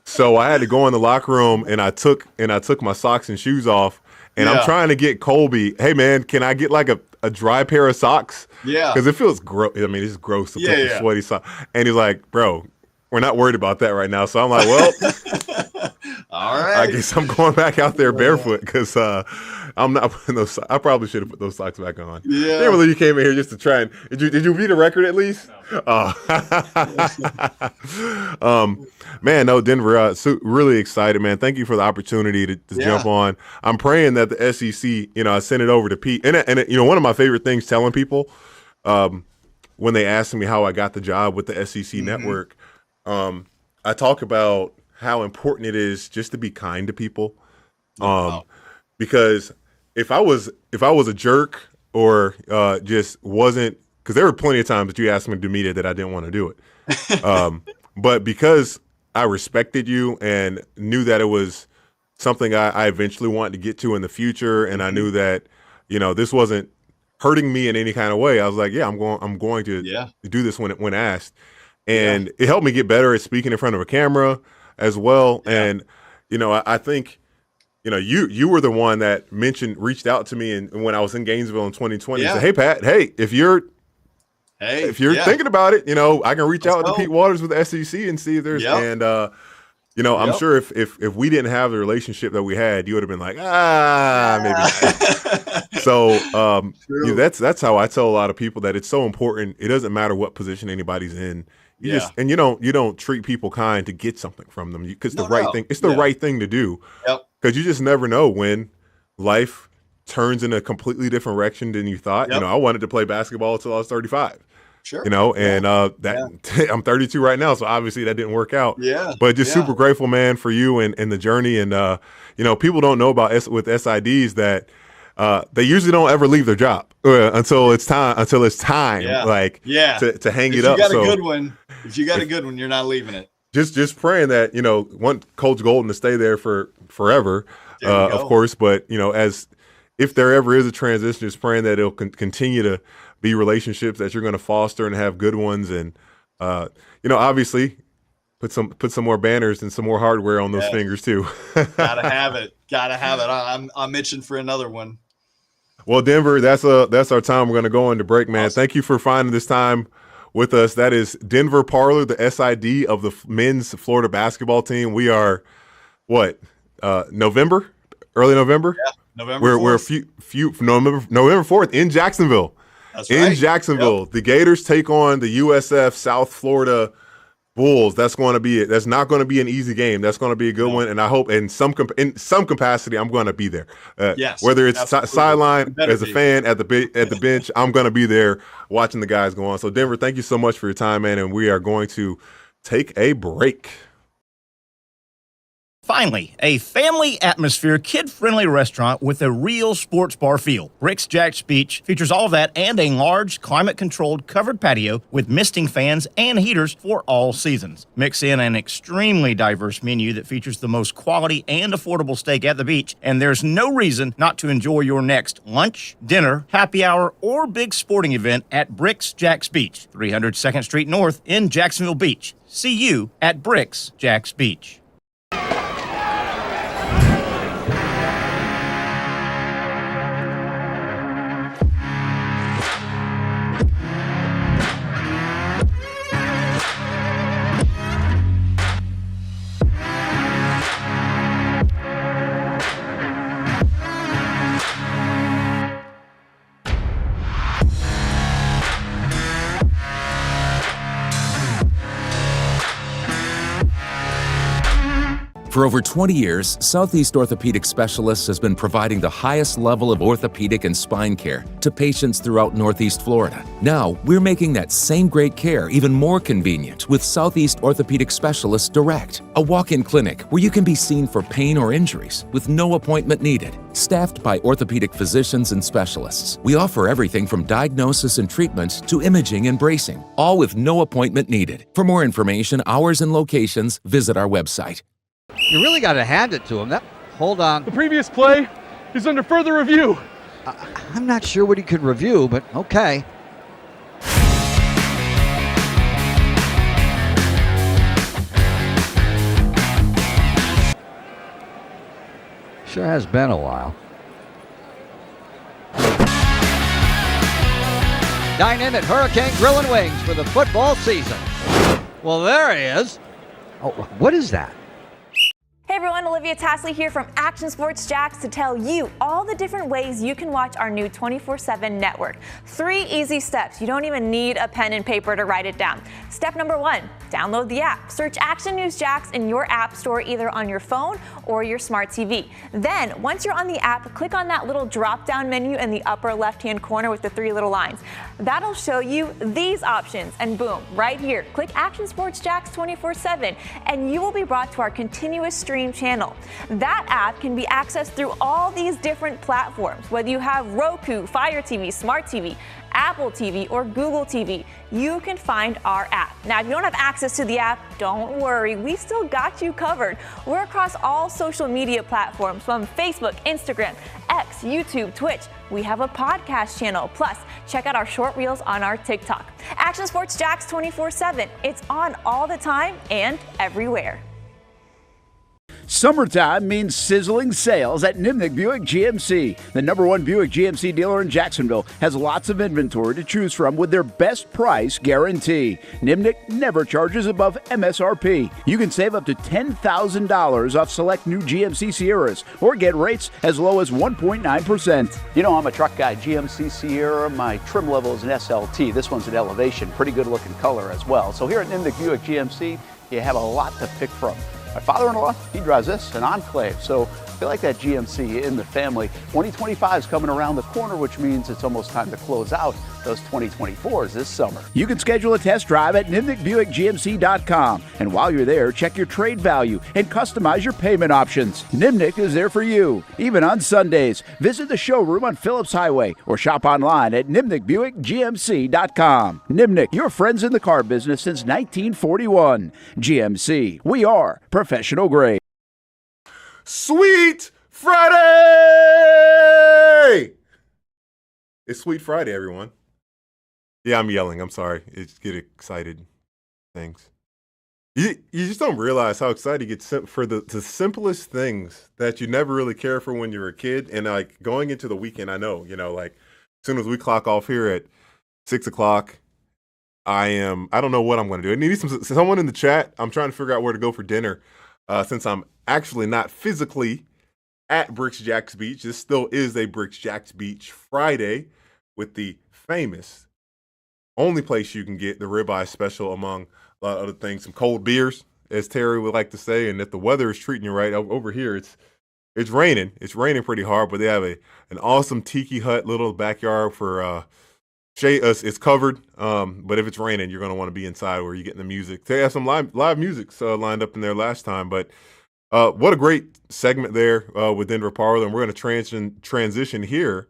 So I had to go in the locker room and I took my socks and shoes off and I'm trying to get Colby, hey man, can I get like a dry pair of socks? Yeah. Because it feels gross. I mean, it's gross to put the sweaty socks. And he's like, bro, we're not worried about that right now. So I'm like, well, all right. I guess I'm going back out there barefoot because I'm not putting those. I probably should have put those socks back on. Yeah. I can't believe you came in here just to try and. Did you beat a record at least? No. Man, no, Denver. Really excited, man. Thank you for the opportunity to jump on. I'm praying that the SEC. I sent it over to Pete, and one of my favorite things telling people when they ask me how I got the job with the SEC network, I talk about how important it is just to be kind to people. Because if I was a jerk or just wasn't, because there were plenty of times that you asked me to do media that I didn't want to do it. But because I respected you and knew that it was something I eventually wanted to get to in the future, and I knew that, this wasn't hurting me in any kind of way, I was like, I'm going to do this when asked. And it helped me get better at speaking in front of a camera as well. And, I think, you were the one that reached out to me and when I was in Gainesville in 2020 and said, hey, Pat, if you're thinking about it, I can reach out to Pete Waters with the SEC and see if there's, and, I'm sure if we didn't have the relationship that we had, you would have been like, maybe not. So that's how I tell a lot of people that it's so important. It doesn't matter what position anybody's in. You don't treat people kind to get something from them because it's the right thing to do. Because you just never know when life turns in a completely different direction than you thought. Yep. I wanted to play basketball until I was 35. Sure. And I'm 32 right now, so obviously that didn't work out. Yeah. But just super grateful, man, for you and the journey. And people don't know about with SIDs that they usually don't ever leave their job until it's time. To hang it up. If you got a good one, you're not leaving it. Just praying that want Coach Golden to stay there for forever, of course. But as if there ever is a transition, just praying that it'll continue to be relationships that you're going to foster and have good ones, and obviously put some more banners and some more hardware on those fingers too. Gotta have it. I'm itching for another one. Well, Denver, that's our time. We're going to go into break, man. Awesome. Thank you for finding this time with us. That is Denver Parlor, the SID of the men's Florida basketball team. We are November, early November. Yeah, November. We're November 4th in Jacksonville. That's right. In Jacksonville, the Gators take on the USF South Florida Bulls. That's going to be it. That's not going to be an easy game. That's going to be a good one, and I hope in some capacity I'm going to be there. Yes, whether it's sideline as a be. fan at the bench, I'm going to be there watching the guys go on. So Denver, thank you so much for your time, man, and we are going to take a break. Finally, a family atmosphere, kid-friendly restaurant with a real sports bar feel. Rick's Jack's Beach features all that and a large, climate-controlled covered patio with misting fans and heaters for all seasons. Mix in an extremely diverse menu that features the most quality and affordable steak at the beach, and there's no reason not to enjoy your next lunch, dinner, happy hour, or big sporting event at Rick's Jack's Beach, 300 2nd Street North in Jacksonville Beach. See you at Rick's Jack's Beach. For over 20 years, Southeast Orthopedic Specialists has been providing the highest level of orthopedic and spine care to patients throughout Northeast Florida. Now, we're making that same great care even more convenient with Southeast Orthopedic Specialists Direct, a walk-in clinic where you can be seen for pain or injuries with no appointment needed. Staffed by orthopedic physicians and specialists, we offer everything from diagnosis and treatment to imaging and bracing, all with no appointment needed. For more information, hours, and locations, visit our website. You really got to hand it to him. Hold on. The previous play is under further review. I'm not sure what he could review, but okay. Sure has been a while. Dine in at Hurricane Grill and Wings for the football season. Well, there he is. Oh, what is that? Hey everyone, Olivia Tasley here from Action Sports Jacks to tell you all the different ways you can watch our new 24/7 network. 3 easy steps. You don't even need a pen and paper to write it down. Step number 1, download the app. Search Action News Jacks in your app store either on your phone or your smart TV. Then, once you're on the app, click on that little drop-down menu in the upper left-hand corner with the 3 little lines. That'll show you these options, and boom, right here, click Action Sports Jacks 24/7, and you will be brought to our continuous stream channel. That app can be accessed through all these different platforms. Whether you have Roku, Fire TV, Smart TV, Apple TV, or Google TV, you can find our app. Now, if you don't have access to the app, don't worry, we still got you covered. We're across all social media platforms from Facebook, Instagram, X, YouTube, Twitch. We have a podcast channel. Plus, check out our short reels on our TikTok. Action Sports Jacks 24/7. It's on all the time and everywhere. Summertime means sizzling sales at Nimnick Buick GMC. The #1 Buick GMC dealer in Jacksonville has lots of inventory to choose from with their best price guarantee. Nimnick never charges above MSRP. You can save up to $10,000 off select new GMC Sierras or get rates as low as 1.9%. You know, I'm a truck guy. GMC Sierra, my trim level is an SLT. This one's an Elevation. Pretty good looking color as well. So here at Nimnick Buick GMC, you have a lot to pick from. My father-in-law, he drives this, an Enclave. So feel like that GMC in the family. 2025 is coming around the corner, which means it's almost time to close out those 2024s this summer. You can schedule a test drive at nimnickbuickgmc.com. And while you're there, check your trade value and customize your payment options. Nimnick is there for you, even on Sundays. Visit the showroom on Phillips Highway or shop online at nimnickbuickgmc.com. Nimnick, your friends in the car business since 1941. GMC, we are professional grade. Sweet Friday! It's Sweet Friday, everyone. Yeah, I'm yelling. I'm sorry. It's get excited things. You just don't realize how excited you get for the simplest things that you never really care for when you're a kid. And like going into the weekend, I know, like as soon as we clock off here at 6 o'clock, I don't know what I'm going to do. I need someone in the chat. I'm trying to figure out where to go for dinner since I'm actually not physically at Bricks Jacks Beach. This still is a Bricks Jacks Beach Friday with the famous only place you can get the ribeye special among a lot of other things, some cold beers, as Terry would like to say. And if the weather is treating you right over here, it's raining. It's raining pretty hard, but they have an awesome tiki hut, little backyard for shade. It's covered, but if it's raining, you're going to want to be inside where you're getting the music. They have some live music lined up in there last time, but what a great segment there with Denver Parlor. And we're going to transition here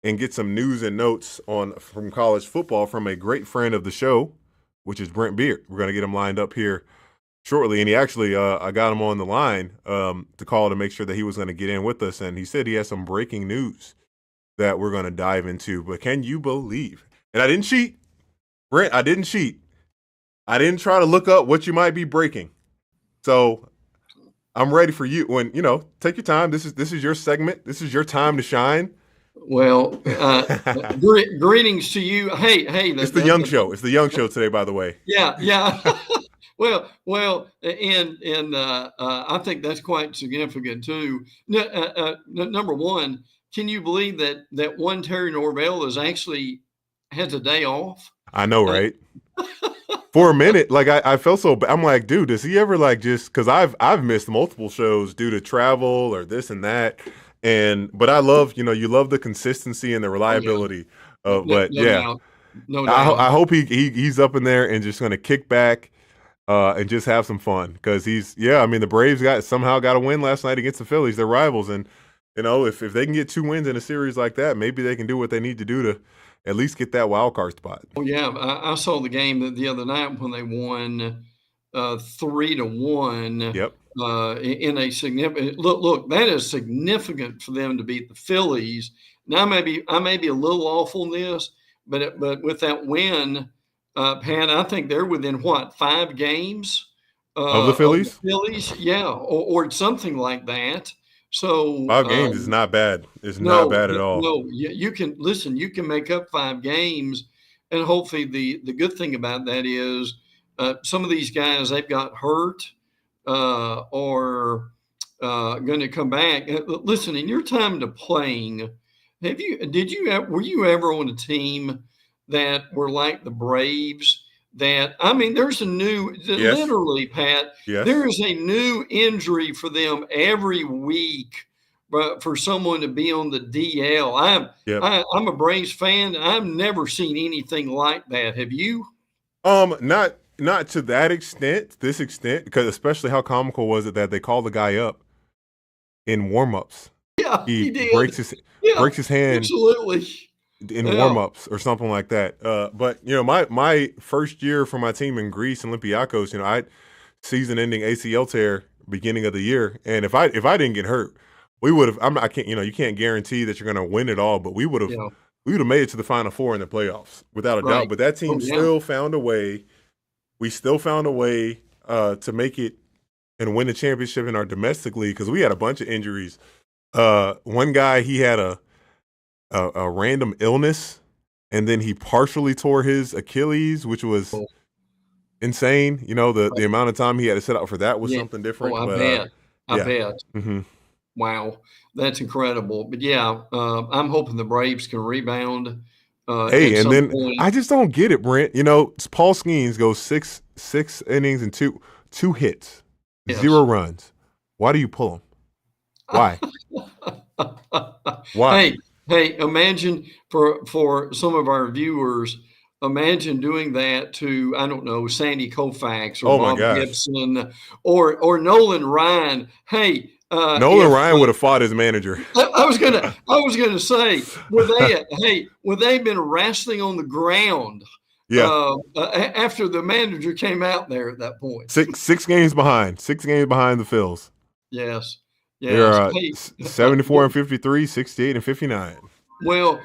and get some news and notes from college football from a great friend of the show, which is Brent Beard. We're going to get him lined up here shortly. And he actually, I got him on the line to call to make sure that he was going to get in with us. And he said he has some breaking news that we're going to dive into. But can you believe? And I didn't cheat. Brent, I didn't cheat. I didn't try to look up what you might be breaking. So I'm ready for you. When, take your time. This is your segment. This is your time to shine. Well, greetings to you. Hey, it's the Young Show. It's the Young Show today, by the way. Yeah. well, and I think that's quite significant too. Number one, can you believe that one Terry Norvelle has a day off? I know, right? For a minute, like I felt so bad. I'm like, dude, does he ever just because I've missed multiple shows due to travel or this and that. But I love, you love the consistency and the reliability of, but yeah, no doubt. I hope he's up in there and just going to kick back and just have some fun because the Braves somehow got a win last night against the Phillies, their rivals. And, if they can get 2 wins in a series like that, maybe they can do what they need to do to at least get that wild card spot. Oh yeah. I saw the game the other night when they won 3-1. Yep. In a significant look, that is significant for them to beat the Phillies. Now, I may be a little off on this, but with that win, Pat, I think they're within 5 games of the Phillies. Yeah, or something like that. So 5 games is not bad. It's not bad at all. No, you can listen. You can make up 5 games, and hopefully the good thing about that is some of these guys they've got hurt. Or going to come back. Listen, in your time to playing, were you ever on a team that were like the Braves? There's a new, yes. Literally, Pat. Yes. There is a new injury for them every week. But for someone to be on the DL, I'm a Braves fan. I've never seen anything like that. Have you? Not to that extent, because especially how comical was it that they called the guy up in warm-ups. Yeah, he did. breaks his hand absolutely in warm-ups or something like that. But my first year for my team in Greece, Olympiakos, I had season-ending ACL tear beginning of the year, and if I didn't get hurt, we would have. I can't. You can't guarantee that you're going to win it all, but we would have. We would have made it to the Final Four in the playoffs without a doubt. But that team still found a way. We still found a way to make it and win the championship in our domestic league because we had a bunch of injuries. One guy, he had a random illness, and then he partially tore his Achilles, which was insane. The amount of time he had to sit out for that was something different. I bet. Mm-hmm. Wow, that's incredible. But I'm hoping the Braves can rebound. And then point. I just don't get it, Brent. Paul Skeens goes six innings and two hits, 0 runs. Why do you pull him? Why? Why? Hey, imagine for some of our viewers, imagine doing that to, I don't know, Sandy Koufax or Oh my Bob gosh. Gibson or Nolan Ryan. Hey, Nolan Ryan would have fought his manager. I was gonna say, would they have been wrestling on the ground? Yeah. After the manager came out there at that point. Six games behind. 6 games behind the Phils. Yes. They're Hey, 74 and 53, 68 and 59. Well,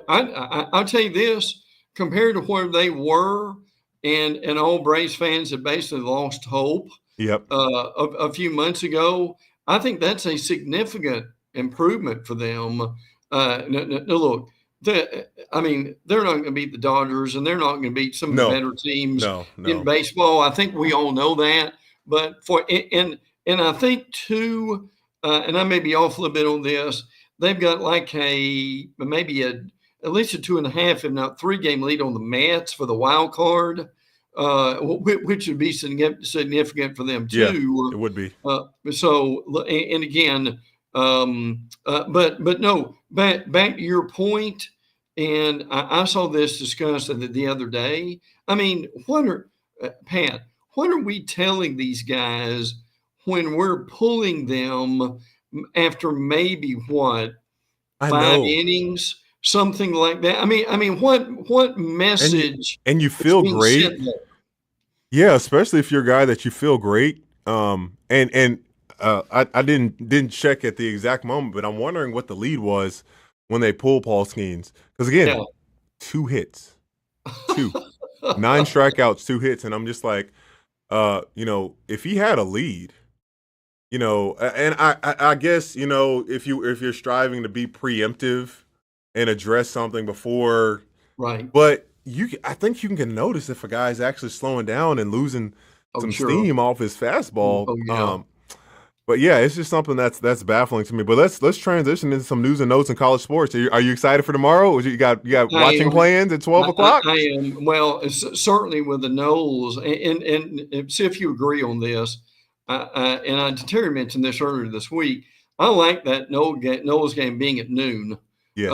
I'll tell you this: compared to where they were, and all Braves fans had basically lost hope. Yep. A few months ago, I think that's a significant improvement for them. Look, they're not going to beat the Dodgers, and they're not going to beat some of the better teams in baseball. I think we all know that. But and I think too, and I may be off a little bit on this. They've got like maybe at least a 2.5, if not 3-game lead on the Mets for the wild card, which would be significant for them too. Yeah, it would be. So, and again, but no, back to your point, and I saw this discussed the other day. I mean, Pat, what are we telling these guys when we're pulling them after maybe 5 innings, something like that? I mean, what message? And you feel great. Yeah, especially if you're a guy that you feel great. I didn't check at the exact moment, but I'm wondering what the lead was when they pulled Paul Skeens. Because again, 2 hits, 9 strikeouts, 2 hits, and I'm just like, if he had a lead. And I guess, if you're striving to be preemptive and address something before, right? But I think you can notice if a guy's actually slowing down and losing some steam off his fastball. But yeah, it's just something that's baffling to me. But let's transition into some news and notes in college sports. Are you excited for tomorrow? You got watching plans at 12 o'clock? I am. Well, certainly with the Noles, and see if you agree on this. Terry mentioned this earlier this week. I like that Noles game being at noon. Yes.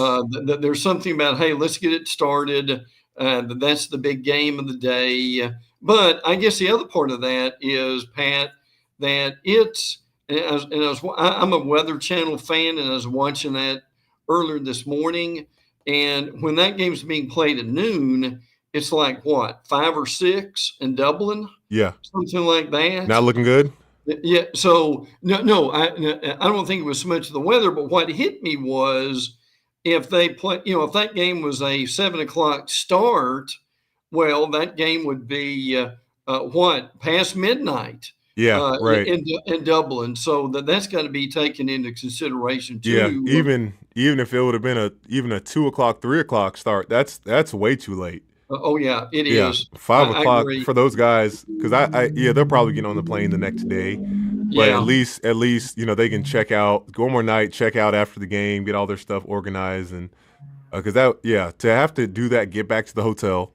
There's something about, hey, let's get it started. That's the big game of the day. But I guess the other part of that is, Pat, that I'm a Weather Channel fan, and I was watching that earlier this morning. And when that game's being played at noon, it's like 5 or 6 in Dublin? Yeah. Something like that. Not looking good? Yeah. So, no, I don't think it was so much of the weather, but what hit me was if they play, if that game was a 7 o'clock start, well, that game would be past midnight. Yeah, right. In Dublin. So that's got to be taken into consideration too. Yeah, even if it would have been a 2 o'clock, 3 o'clock start, that's way too late. It is. 5 o'clock for those guys, because they'll probably get on the plane the next day. But at least they can check out, go one more night, check out after the game, get all their stuff organized, and because to have to do that, get back to the hotel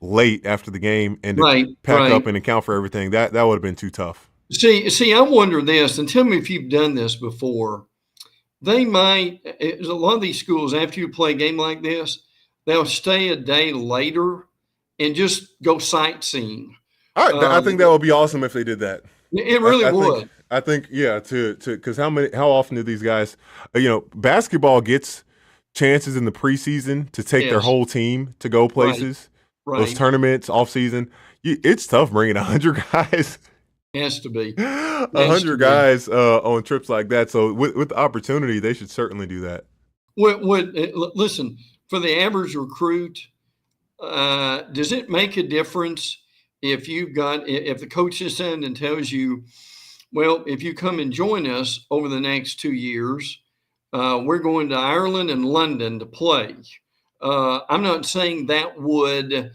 late after the game and to pack up and account for everything, that would have been too tough. See, I wonder this, and tell me if you've done this before. They might, a lot of these schools, after you play a game like this, they'll stay a day later and just go sightseeing. All right, I think that would be awesome if they did that. It really would. I think because how often do these guys, basketball gets chances in the preseason to take their whole team to go places. Right. Those tournaments, off season, it's tough bringing 100 guys. Has to be 100 guys on trips like that. So with the opportunity, they should certainly do that. Listen, for the average recruit, does it make a difference if the coach is in and tells you, well, if you come and join us over the next 2 years, we're going to Ireland and London to play. I'm not saying that would be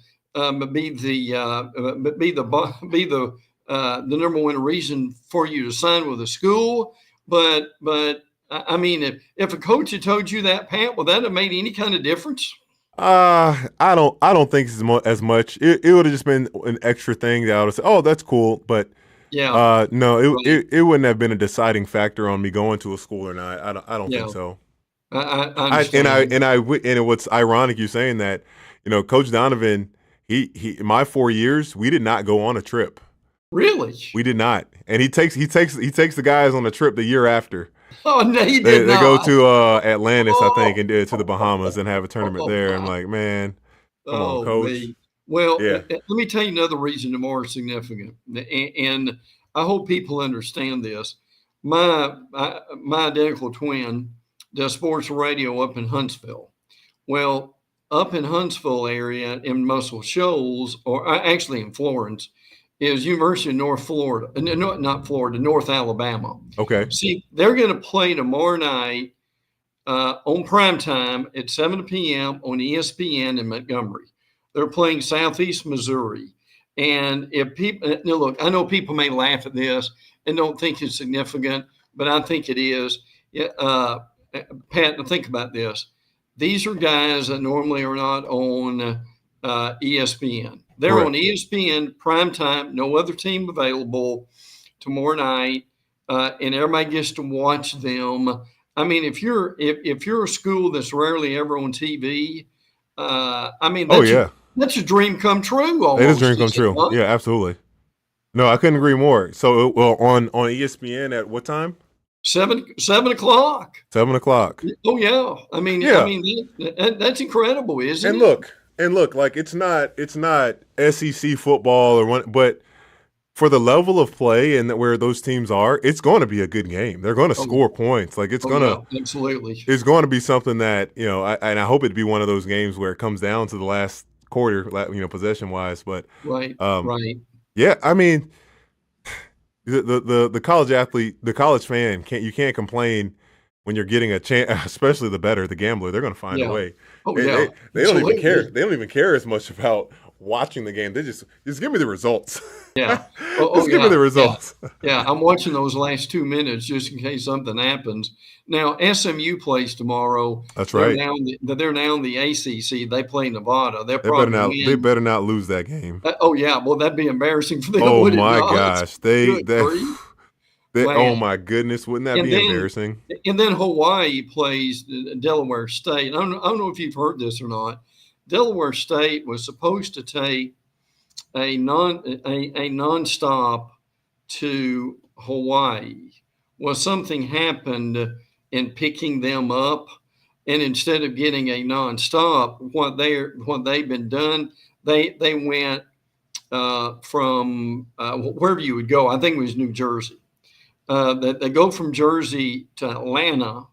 the number one reason for you to sign with a school, but I mean, if a coach had told you that, Pat, would that have made any kind of difference? I don't think as much. It would have just been an extra thing that I would say, oh, that's cool, but Yeah. No, Right. it wouldn't have been a deciding factor on me going to a school or not. I don't Yeah. think so. I understand. And what's ironic, you saying that, Coach Donovan, he my 4 years, we did not go on a trip. Really? We did not. And he takes the guys on a trip the year after. Oh, no, he They did they go not. to Atlantis, I think, and to the Bahamas and have a tournament there. I'm like, man, come on, Oh, Coach. me. Well, Yeah. let me tell you another reason tomorrow is significant, and I hope people understand this. My identical twin does sports radio up in Huntsville. Well, up in Huntsville area in Muscle Shoals, or actually in Florence, is University of North Florida, no, not Florida, North Alabama. Okay. See, they're going to play tomorrow night on primetime at 7 p.m. on ESPN in Montgomery. They're playing Southeast Missouri. And if people, now look, I know people may laugh at this and don't think it's significant, but I think it is. Pat, think about this. These are guys that normally are not on ESPN. They're Correct. on ESPN primetime, no other team available tomorrow night, and everybody gets to watch them. I mean, if you're a school that's rarely ever on TV, I mean, that's a dream come true. Almost. It is a dream come true. Yeah, absolutely. No, I couldn't agree more. So, on ESPN at what time? 7 o'clock. 7 o'clock. Oh yeah. I mean, that's incredible, isn't it? And look, like it's not SEC football or one, but for the level of play and where those teams are, it's going to be a good game. They're going to score points. Like absolutely. It's going to be something that I hope it'd be one of those games where it comes down to the last quarter, possession wise. But right. Yeah, I mean, the college athlete, the college fan can't complain when you're getting a chance, especially the gambler. They're going to find a way. Oh, yeah. They don't even care. They don't even care as much about watching the game. They just give me the results. Yeah. Just give me the results. Yeah. I'm watching those last 2 minutes just in case something happens. Now, SMU plays tomorrow. That's right. They're now in the ACC. They play Nevada. They better not lose that game. Well, that'd be embarrassing for them. Oh my gosh. Oh my goodness, wouldn't that be embarrassing? And then Hawaii plays Delaware State. I don't know if you've heard this or not. Delaware State was supposed to take a nonstop to Hawaii. Well, something happened in picking them up, and instead of getting a nonstop, what they've been done, they went from wherever you would go. I think it was New Jersey. They go from Jersey to Atlanta,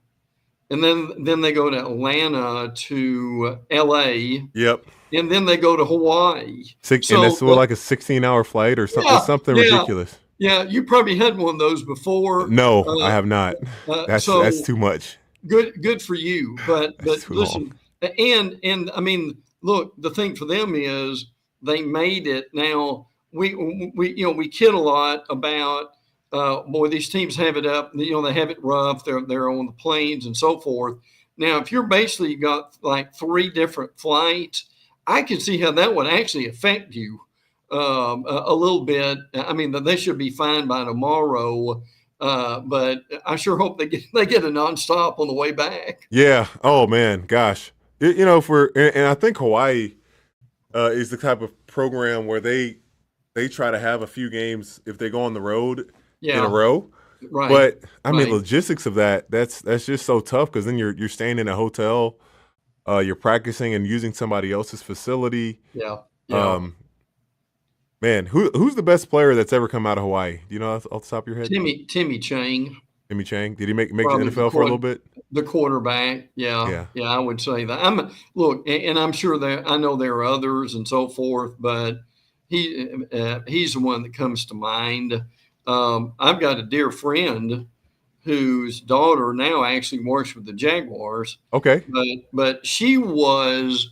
and then they go to Atlanta to LA. Yep. And then they go to Hawaii. And that's like a 16-hour flight or something. Something ridiculous. Yeah, you probably had one of those before. No, I have not. That's too much. Good for you, but listen, and I mean, look, the thing for them is they made it. Now we kid a lot about. Boy, these teams have it up. They have it rough. They're on the planes and so forth. Now, if you're basically got like 3 different flights, I can see how that would actually affect you a little bit. I mean, they should be fine by tomorrow, but I sure hope they get a nonstop on the way back. Yeah. Oh man, gosh. And I think Hawaii is the type of program where they try to have a few games if they go on the road. In a row, right? But I mean, logistics of that's just so tough because then you're staying in a hotel, you're practicing and using somebody else's facility. Yeah. Man, who's the best player that's ever come out of Hawaii? Do you know off the top of your head? Timmy Chang. Timmy Chang. Did he make the NFL for a little bit? The quarterback. Yeah. I would say that. I'm sure I know there are others and so forth, but he's the one that comes to mind. I've got a dear friend whose daughter now actually works with the Jaguars. Okay. But she was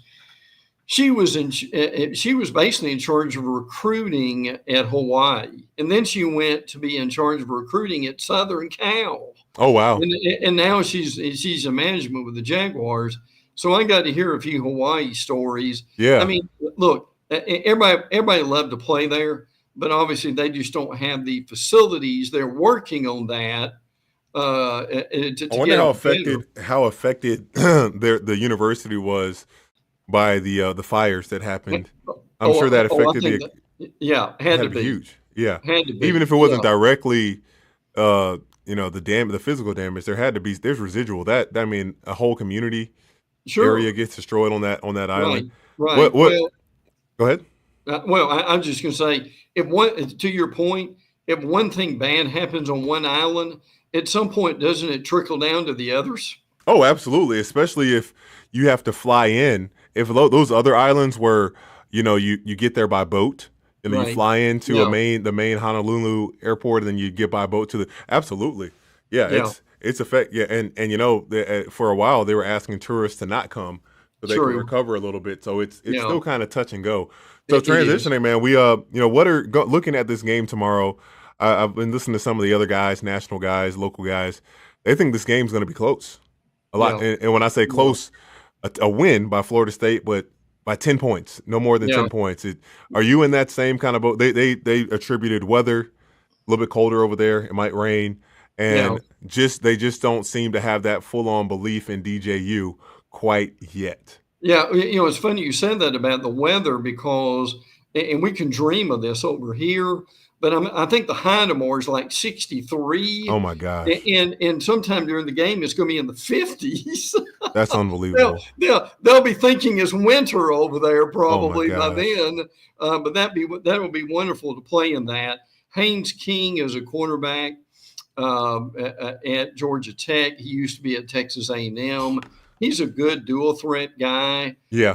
basically in charge of recruiting at Hawaii, and then she went to be in charge of recruiting at Southern Cal. Oh wow! And now she's in management with the Jaguars. So I got to hear a few Hawaii stories. Yeah. I mean, look, everybody loved to play there. but obviously they just don't have the facilities. They're working on that. To I wonder how affected the university was by the fires that happened. I'm sure that affected had to be huge. Yeah, had to be. Even if it wasn't directly, the physical damage, there's residual. I mean, a whole community area gets destroyed on that island. Right. Go ahead. I'm just going to say, to your point, if one thing bad happens on one island, at some point, doesn't it trickle down to the others? Oh, absolutely. Especially if you have to fly in. If those other islands were, you get there by boat, and then you fly into the main Honolulu airport, and then you get by boat to absolutely. Yeah. It's effect. Yeah. And for a while they were asking tourists to not come so they can recover a little bit. So it's still kind of touch and go. So transitioning, man, we looking at this game tomorrow. I've been listening to some of the other guys, national guys, local guys. They think this game's going to be close. A lot. And when I say close, a win by Florida State, but by 10 points, no more than 10 points. Are you in that same kind of boat? They attributed weather, a little bit colder over there. It might rain. And they just don't seem to have that full-on belief in DJU quite yet. Yeah, it's funny you said that about the weather because, and we can dream of this over here, but I think the high tomorrow is like 63. Oh my gosh! And sometime during the game it's going to be in the 50s. That's unbelievable. They'll be thinking it's winter over there probably by then. But that would be wonderful to play in that. Haynes King is a cornerback at Georgia Tech. He used to be at Texas A&M. He's a good dual threat guy. Yeah.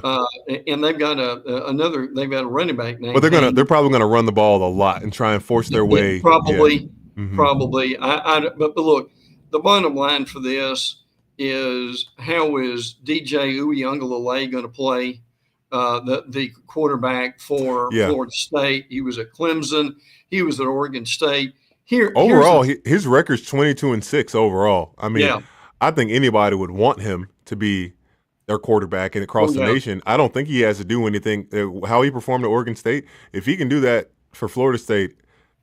And they've got a running back named. But they're probably gonna run the ball a lot and try and force their way. Probably. But look, the bottom line for this is how is DJ Uiagalelei going to play? The quarterback for Florida State. He was at Clemson. He was at Oregon State. Overall, his record's 22-6 overall. I mean, I think anybody would want him to be their quarterback and across the nation. I don't think he has to do anything. How he performed at Oregon State, if he can do that for Florida State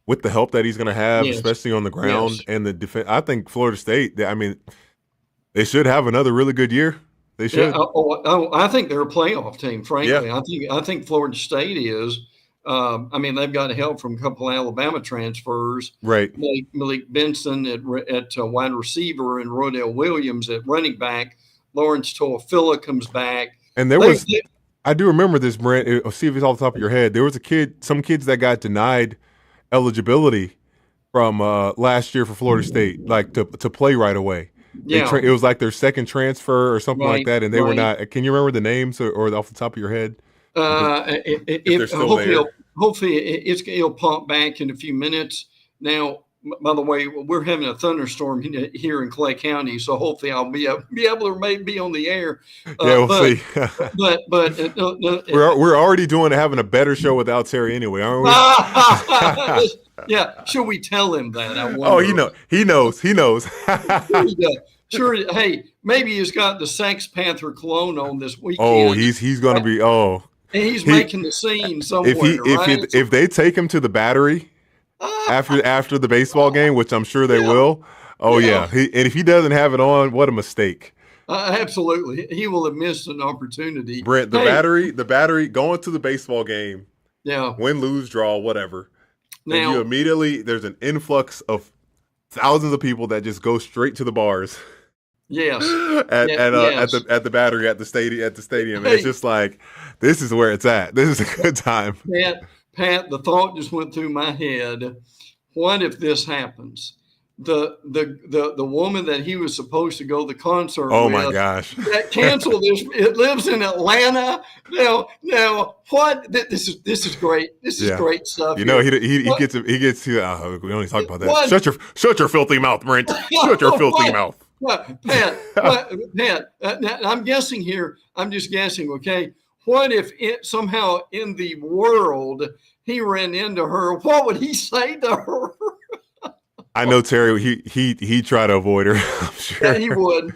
with the help that he's going to have, especially on the ground and the defense, I think Florida State, they should have another really good year. They should. I think they're a playoff team, frankly. I think Florida State is. They've got help from a couple of Alabama transfers. Right. Malik Benson at wide receiver and Rodell Williams at running back. Lawrence Toafila comes back. And I do remember this, Brent. See if it's off the top of your head. There was some kids that got denied eligibility from last year for Florida State, like to play right away. Yeah. It was like their second transfer or something like that, and they were not. Can you remember the names or off the top of your head? Hopefully it'll pump back in a few minutes. Now, by the way, we're having a thunderstorm here in Clay County, so hopefully I'll be able to maybe be on the air. We'll see. but we're already having a better show without Terry anyway, aren't we? Yeah, should we tell him that? I wonder. Oh, he knows. Sure. Hey, maybe he's got the Sex Panther clone on this weekend. Oh, he's going to be. Oh, and he's making the scene somewhere. If they take him to the Battery after the baseball game, which I'm sure they will. Oh yeah. And if he doesn't have it on, what a mistake. Absolutely, he will have missed an opportunity. Brent, the Battery going to the baseball game. Yeah. Win, lose, draw, whatever. Now you immediately there's an influx of thousands of people that just go straight to the bars. Yes. At the Battery at the stadium. Hey, it's just like, this is where it's at. This is a good time. Pat, the thought just went through my head. What if this happens? The woman that he was supposed to go to the concert with. Oh my gosh. That canceled this. It lives in Atlanta. Now what? This is great. This is great stuff. He gets to we don't even talk about that. Shut your filthy mouth, Brent. Shut your filthy mouth. Pat, I'm guessing here. I'm just guessing. Okay. What if somehow in the world he ran into her? What would he say to her? I know Terry. He tried to avoid her. I'm sure. Yeah, he would.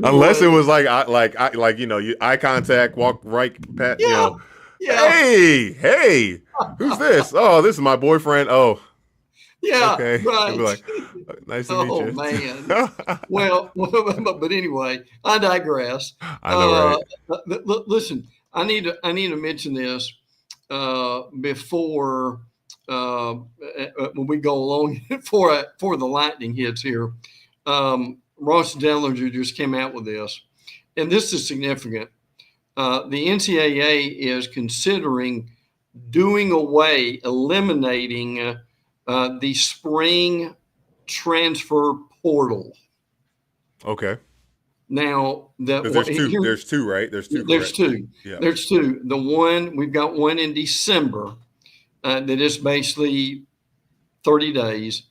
Unless it was eye contact, walk right, Pat. Yeah. Yeah. Hey, who's this? Oh, this is my boyfriend. Oh, Yeah. okay. Right. He'll be like, nice to meet you. Man. well, but anyway, I digress. I know, right? Listen, I need to mention this before when we go along for the lightning hits here. Ross Dellinger just came out with this, and this is significant. The NCAA is considering eliminating the spring transfer portal. Okay. Now, there's two, right? There's two. There's two. Yeah. There's two. We've got one in December that is basically 30 days,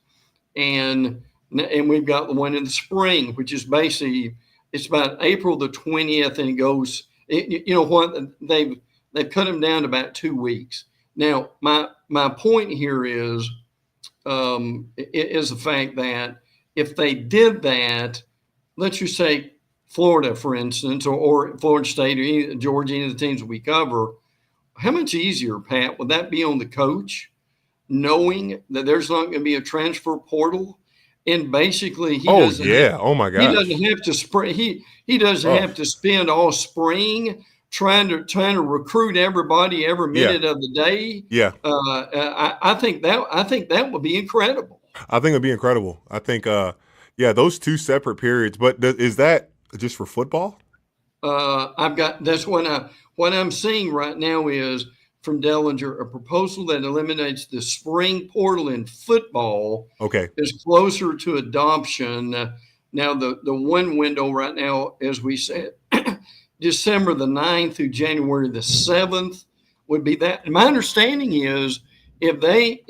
and we've got the one in the spring, which is basically it's about April the 20th, and it goes. You know what? They've cut them down to about 2 weeks. Now, my point here is the fact that if they did that, let's just say Florida, for instance, or Florida State or Georgia, any of the teams we cover, how much easier, Pat, would that be on the coach, knowing that there's not going to be a transfer portal? And basically, oh my God, he doesn't have to he doesn't have to spend all spring trying to recruit everybody every minute of the day. Yeah, I think that would be incredible. I think it'd be incredible. I think those two separate periods. But is that just for football? That's what I'm seeing right now is from Dellinger, a proposal that eliminates the spring portal in football. Okay. Is closer to adoption. Now, the one window right now, as we said, December the 9th through January the 7th would be that. And my understanding is if they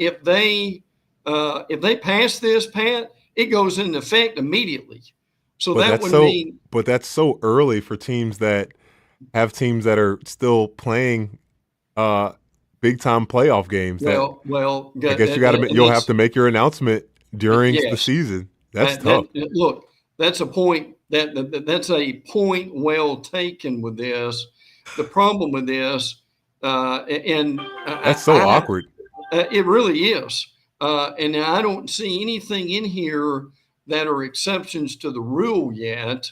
pass this, Pat, it goes into effect immediately. So that would mean. But that's so early for teams that have teams that are still playing big time playoff games. Well, I guess you'll have to make your announcement during the season. That's tough. Look, that's a point that's a point well taken with this. The problem with this, that's so awkward. It really is. And I don't see anything in here that are exceptions to the rule yet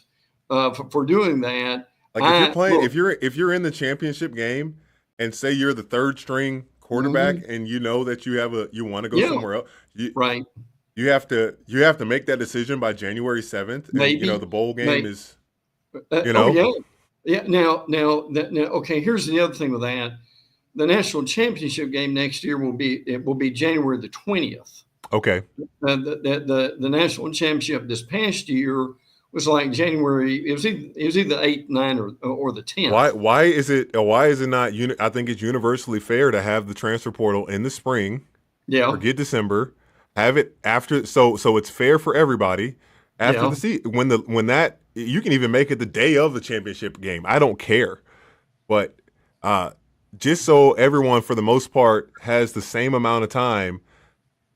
for doing that. Like if you're playing, if you're in the championship game, and say you're the third string quarterback, and you know that you want to go somewhere else, right? You have to make that decision by January 7th. Maybe the bowl game is, yeah. Now, okay. Here's the other thing with that: the national championship game next year will be January the 20th. Okay. The national championship this past year was like January. It was either the 8th, 9th, or the 10th. Why is it not? I think it's universally fair to have the transfer portal in the spring. Yeah. Forget December. Have it after, so it's fair for everybody after the season. When that you can even make it the day of the championship game. I don't care, but just so everyone for the most part has the same amount of time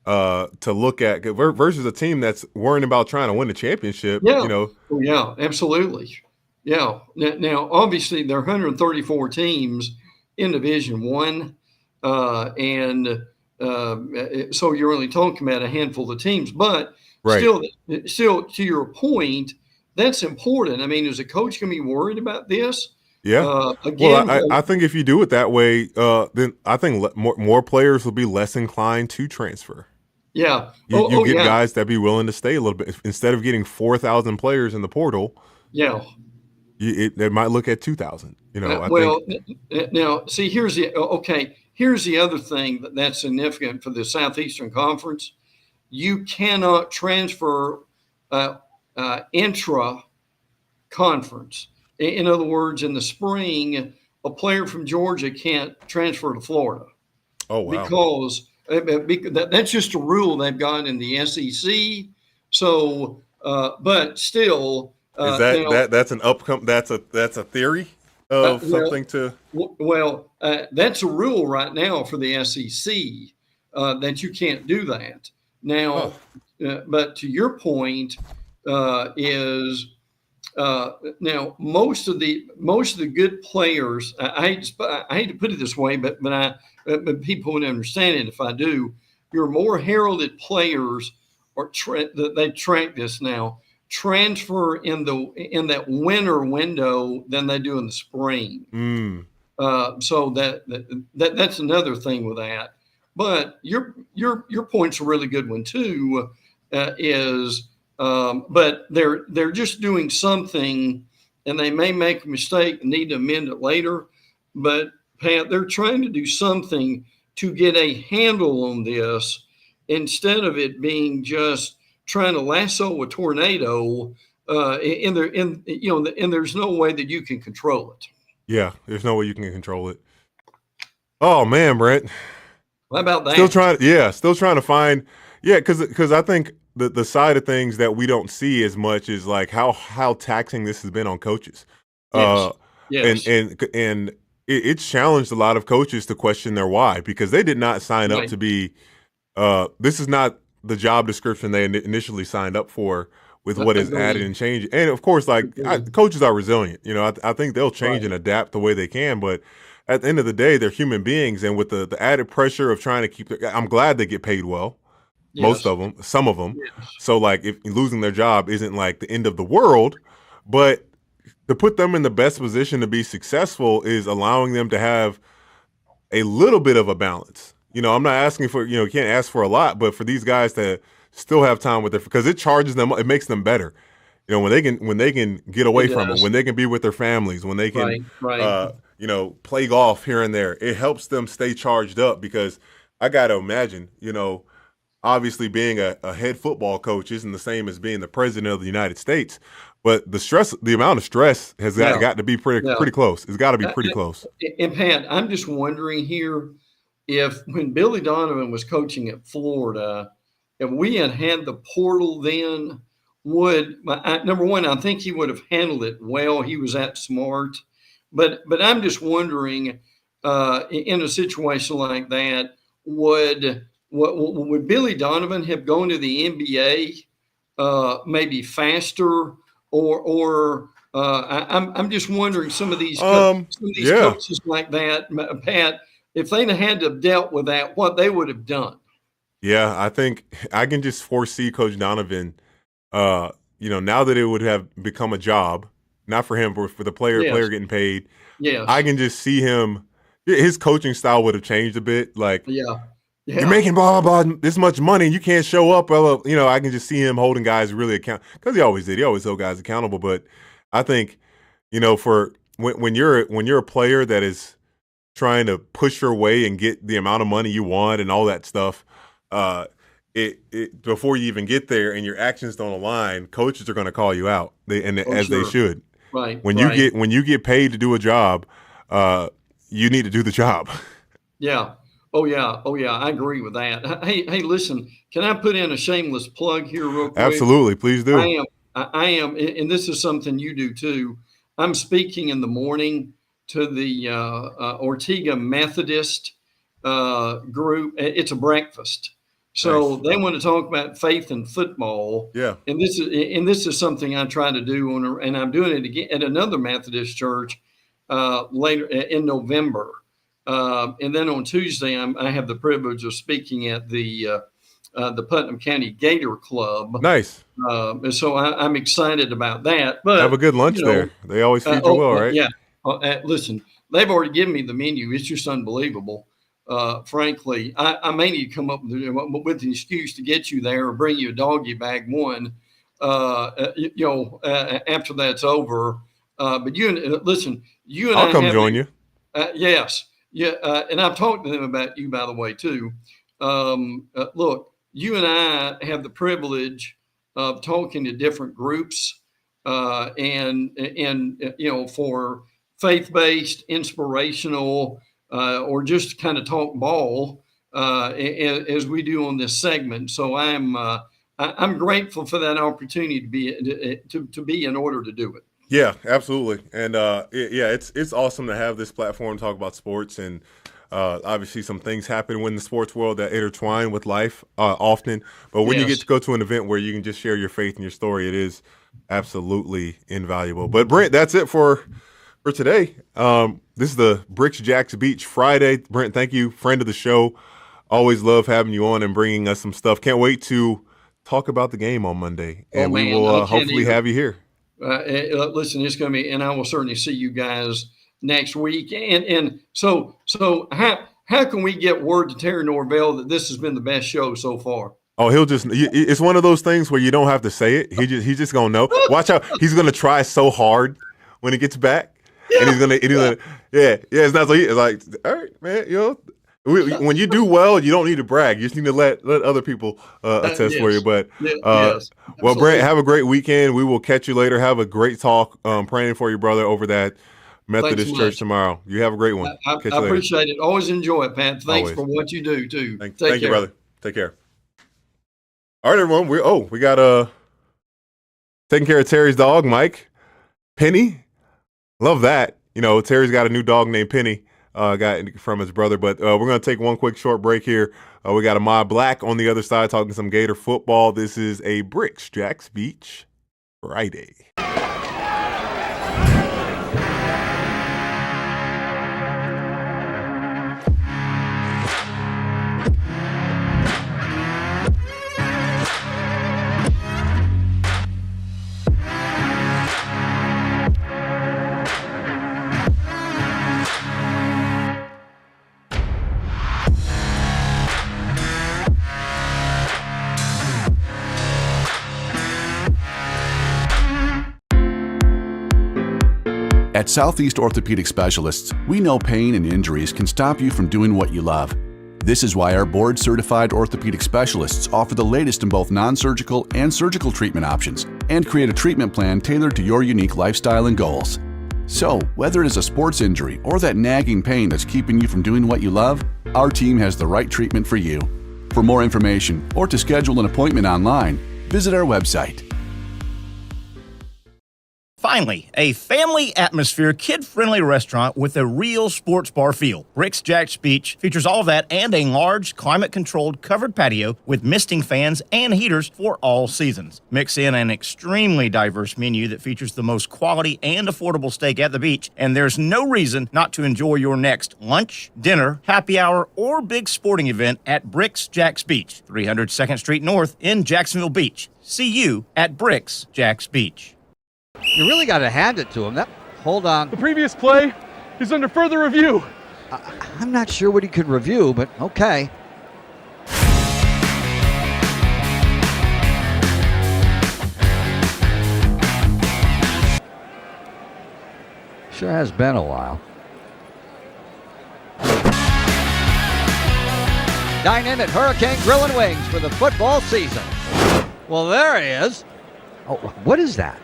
to look at versus a team that's worrying about trying to win the championship. Yeah. Yeah, absolutely. Yeah. Now, obviously, there are 134 teams in Division I, and so you're only talking about a handful of teams. But still, to your point, that's important. I mean, is a coach going to be worried about this? Yeah. I think if you do it that way, then I think more players will be less inclined to transfer. Yeah. You get guys that be willing to stay a little bit instead of getting 4,000 players in the portal. Yeah. They might look at 2,000. Now see, here's the other thing that's significant for the Southeastern Conference. You cannot transfer intra-conference. In other words, in the spring, a player from Georgia can't transfer to Florida. Oh, wow. Because that's just a rule they've got in the SEC. So, but still, is that's an upcoming? That's a theory of something to. Well, that's a rule right now for the SEC that you can't do that now. But to your point, is now most of the good players, I hate to put it this way, but people would understand it if I do. Your more heralded players they track this now, transfer in that winter window than they do in the spring. So that's another thing with that. But your point's a really good one too. But they're just doing something, and they may make a mistake and need to amend it later. But Pat, they're trying to do something to get a handle on this instead of it being just trying to lasso a tornado. And there's no way that you can control it. Yeah, there's no way you can control it. Oh man, Brent. How about that? Still trying to find. Yeah, because I think the side of things that we don't see as much is like how taxing this has been on coaches. Yes. And it's challenged a lot of coaches to question their why, because they did not sign up to be. This is not the job description they initially signed up for with what is added and changed. And of course, coaches are resilient. I think they'll change and adapt the way they can, but at the end of the day, they're human beings, and with the added pressure of trying to keep I'm glad they get paid well. Yes. Most of them, some of them. Yes. So if losing their job isn't like the end of the world, but to put them in the best position to be successful is allowing them to have a little bit of a balance. I'm not asking for, you can't ask for a lot, but for these guys to still have time with because it charges them, it makes them better. When they can get away from it, when they can be with their families, when they can, play golf here and there, it helps them stay charged up, because I got to imagine, obviously being a head football coach isn't the same as being the president of the United States, but the amount of stress has got to be pretty close. It's got to be pretty close. And Pat, I'm just wondering here, if when Billy Donovan was coaching at Florida, if we had the portal then, number one, I think he would have handled it well. He was that smart. But I'm just wondering, in a situation like that, would Billy Donovan have gone to the NBA maybe faster, or I'm just wondering some of these coaches like that, Pat, if they'd had to have dealt with that, what they would have done. Yeah, I think I can just foresee Coach Donovan, now that it would have become a job, not for him, but for the player getting paid. Yeah, I can just see him. His coaching style would have changed a bit. You're making blah blah blah this much money, you can't show up. I can just see him holding guys really accountable, because he always did. He always held guys accountable. But I think, for when you're a player that is trying to push your way and get the amount of money you want and all that stuff, before you even get there and your actions don't align, coaches are going to call you out, as they should. Right. When you get paid to do a job, you need to do the job. Yeah. Oh yeah. I agree with that. Hey, listen, can I put in a shameless plug here real quick? Absolutely, please do. I am, and this is something you do too. I'm speaking in the morning to the Ortega Methodist group. It's a breakfast. So They want to talk about faith and football. Yeah. And this is something I try to do and I'm doing it again at another Methodist church later in November. And then on Tuesday, I have the privilege of speaking at the Putnam County Gator Club. Nice. And so I'm excited about that. But have a good lunch there. They always feed you well, right? Yeah. Listen, they've already given me the menu. It's just unbelievable. Frankly, I may need to come up with an excuse to get you there or bring you a doggy bag after that's over. But listen, you and I'll come join you. Yes. Yeah. And I've talked to them about you, by the way, too. Look, you and I have the privilege of talking to different groups and for faith-based, inspirational, or just kind of talk ball as we do on this segment. So I'm grateful for that opportunity to be in order to do it. Yeah, absolutely. And it's awesome to have this platform to talk about sports, and obviously some things happen in the sports world that intertwine with life often. But when you get to go to an event where you can just share your faith and your story, it is absolutely invaluable. But Brent, that's it for today. This is the Bricks Jacks Beach Friday. Brent, thank you, friend of the show. Always love having you on and bringing us some stuff. Can't wait to talk about the game on Monday, and we will hopefully have you here. Listen, it's going to be, and I will certainly see you guys next week. And so how can we get word to Terry Norvelle that this has been the best show so far? Oh, it's one of those things where you don't have to say it. He's just going to know. Watch out. He's going to try so hard when he gets back. Yeah. And he's going to, it's not so it's like, all right, man, when you do well, you don't need to brag. You just need to let other people attest for you. But well, Brent, have a great weekend. We will catch you later. Have a great talk. Praying for your brother over that Methodist Church tomorrow. You have a great one. I appreciate it. Always enjoy it, Pat. Thanks for what you do too. Thank you, brother. Take care. All right, everyone. We got taking care of Terry's dog, Mike. Penny. Love that. Terry's got a new dog named Penny. Got from his brother, but we're going to take one quick short break here. We got Ahmad Black on the other side talking some Gator football. This is a Bricks Jacks Beach Friday. At Southeast Orthopedic Specialists, we know pain and injuries can stop you from doing what you love. This is why our board-certified orthopedic specialists offer the latest in both non-surgical and surgical treatment options and create a treatment plan tailored to your unique lifestyle and goals. So, whether it is a sports injury or that nagging pain that's keeping you from doing what you love, our team has the right treatment for you. For more information or to schedule an appointment online, visit our website. Finally, a family atmosphere, kid-friendly restaurant with a real sports bar feel. Bricks Jacks Beach features all of that and a large, climate-controlled covered patio with misting fans and heaters for all seasons. Mix in an extremely diverse menu that features the most quality and affordable steak at the beach, and there's no reason not to enjoy your next lunch, dinner, happy hour, or big sporting event at Bricks Jacks Beach, 300 2nd Street North in Jacksonville Beach. See you at Bricks Jacks Beach. You really got to hand it to him. Hold on. The previous play is under further review. I'm not sure what he could review, but okay. Sure has been a while. Dine in at Hurricane Grill and Wings for the football season. Well, there he is. Oh, what is that?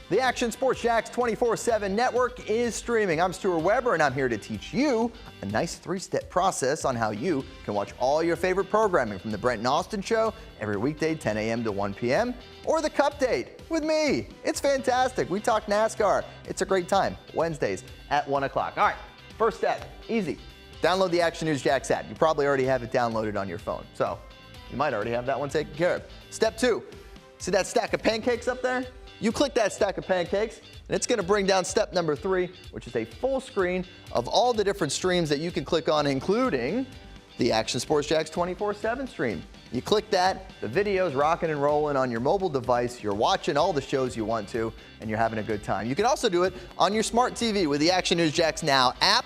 The Action Sports Jacks 24/7 network is streaming. I'm Stuart Weber, and I'm here to teach you a nice three-step process on how you can watch all your favorite programming from the Brent and Austin Show every weekday 10 a.m. to 1 p.m. or the Cup Date with me. It's fantastic. We talk NASCAR. It's a great time. Wednesdays at 1 o'clock. All right, first step, easy. Download the Action News Jacks app. You probably already have it downloaded on your phone, so you might already have that one taken care of. Step 2, see that stack of pancakes up there? You click that stack of pancakes, and it's going to bring down step number 3, which is a full screen of all the different streams that you can click on, including the Action Sports Jacks 24/7 stream. You click that, the video's rocking and rolling on your mobile device. You're watching all the shows you want to, and you're having a good time. You can also do it on your smart TV with the Action News Jacks Now app.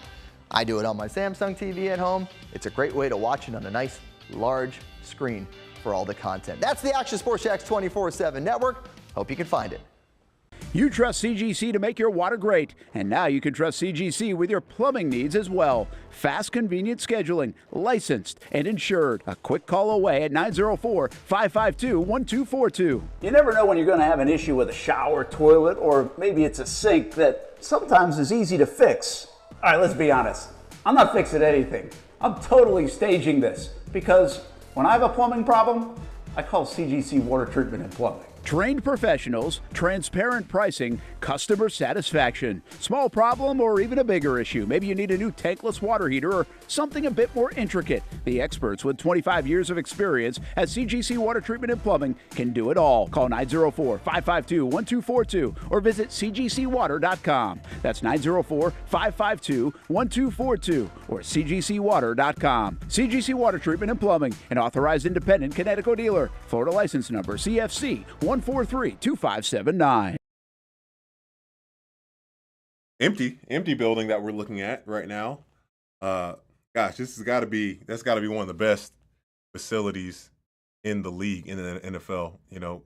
I do it on my Samsung TV at home. It's a great way to watch it on a nice, large screen for all the content. That's the Action Sports Jacks 24/7 network. Hope you can find it. You trust CGC to make your water great, and now you can trust CGC with your plumbing needs as well. Fast, convenient scheduling, licensed and insured. A quick call away at 904-552-1242. You never know when you're going to have an issue with a shower, toilet, or maybe it's a sink that sometimes is easy to fix. All right, let's be honest. I'm not fixing anything. I'm totally staging this because when I have a plumbing problem, I call CGC Water Treatment and Plumbing. Trained professionals, transparent pricing, customer satisfaction. Small problem or even a bigger issue. Maybe you need a new tankless water heater or something a bit more intricate. The experts with 25 years of experience at CGC Water Treatment and Plumbing can do it all. Call 904-552-1242 or visit cgcwater.com. That's 904-552-1242 or cgcwater.com. CGC Water Treatment and Plumbing, an authorized independent Connecticut dealer. Florida license number CFC 1432579. Empty building that we're looking at right now. Gosh, that's got to be one of the best facilities in the league, in the NFL. You know,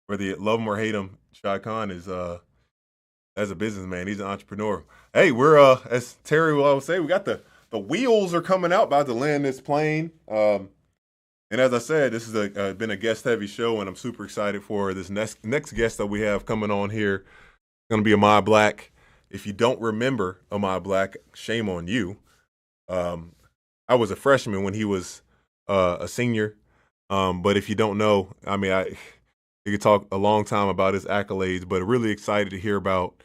whether you love him or hate him, Shad Khan is as a businessman, he's an entrepreneur. Hey, we're as Terry will always say, we got the wheels are coming out, about to land this plane. And as I said, this is been a guest-heavy show, and I'm super excited for this next guest that we have coming on here. Going to be Ahmad Black. If you don't remember Ahmad Black, shame on you. I was a freshman when he was a senior. But if you don't know, I mean, you could talk a long time about his accolades, but really excited to hear about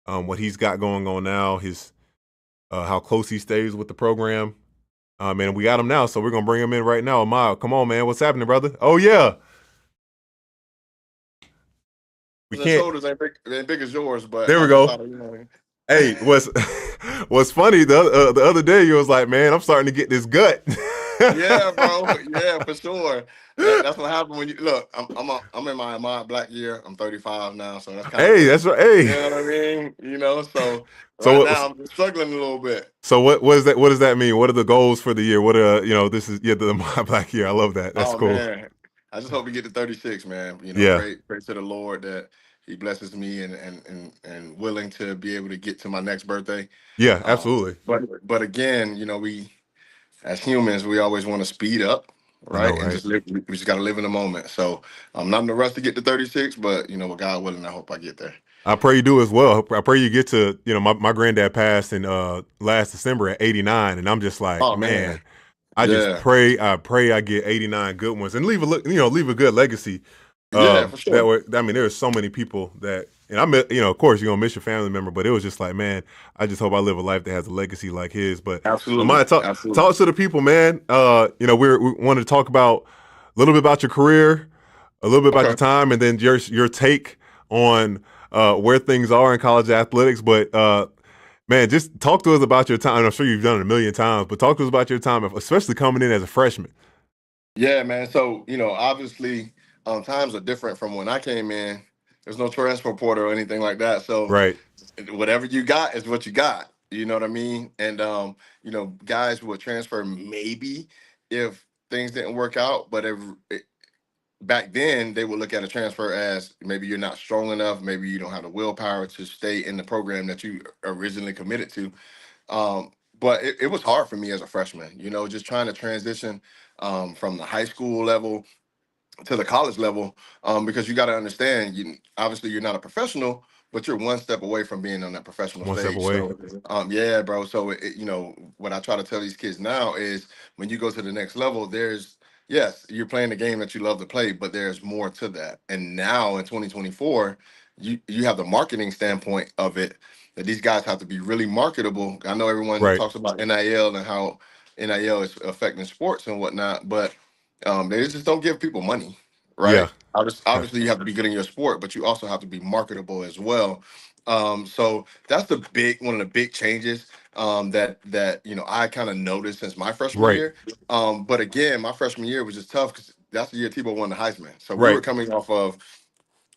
what he's got going on now, his how close he stays with the program. And we got him now, so we're going to bring him in right now. Ahmad, come on, man. What's happening, brother? Oh, yeah. The shoulders ain't big as yours, but there we go. Hey, what's funny, the other day, you was like, man, I'm starting to get this gut. Yeah, bro. Yeah, for sure. That's what happened when you look. I'm in my Ahmad Black year. I'm 35 now, so that's kind of. Hey, that's right. Hey, you know what I mean? You know, so now I'm struggling a little bit. So what is that? What does that mean? What are the goals for the year? What this is the Ahmad Black year. I love that. That's cool. Man. I just hope we get to 36, man. You know, pray to the Lord that He blesses me and willing to be able to get to my next birthday. Yeah, absolutely. But again, you know, we as humans, we always want to speed up, right? And just live, we just got to live in the moment. So I'm not in a rush to get to 36, but, you know, with God willing, I hope I get there. I pray you do as well. I pray you get to, my granddad passed in last December at 89, and I'm just like, man, I just pray I get 89 good ones and leave a good legacy. For sure. There's so many people that, and of course you're gonna miss your family member, but it was just like, man, I just hope I live a life that has a legacy like his. But absolutely, talk to the people, man. We wanted to talk about a little bit about your career, a little bit about your time, and then your take on where things are in college athletics. But man, just talk to us about your time. I'm sure you've done it a million times, but talk to us about your time, especially coming in as a freshman. Yeah, man. So obviously. Times are different from when I came in. There's no transfer portal or anything like that. So whatever you got is what you got. You know what I mean? And, guys would transfer maybe if things didn't work out. But back then, they would look at a transfer as maybe you're not strong enough. Maybe you don't have the willpower to stay in the program that you originally committed to. But it was hard for me as a freshman, just trying to transition from the high school level to the college level, because you got to understand, obviously you're not a professional, but you're one step away from being on that professional stage. One step away. Yeah, bro. So, what I try to tell these kids now is when you go to the next level, yes, you're playing the game that you love to play, but there's more to that. And now in 2024, you have the marketing standpoint of it, that these guys have to be really marketable. I know everyone talks about NIL and how NIL is affecting sports and whatnot, but they just don't give people money, right? Yeah. Obviously, you have to be good in your sport, but you also have to be marketable as well. So that's one of the big changes that I kind of noticed since my freshman year. But again, my freshman year was just tough because that's the year Tebow won the Heisman. So we were coming off of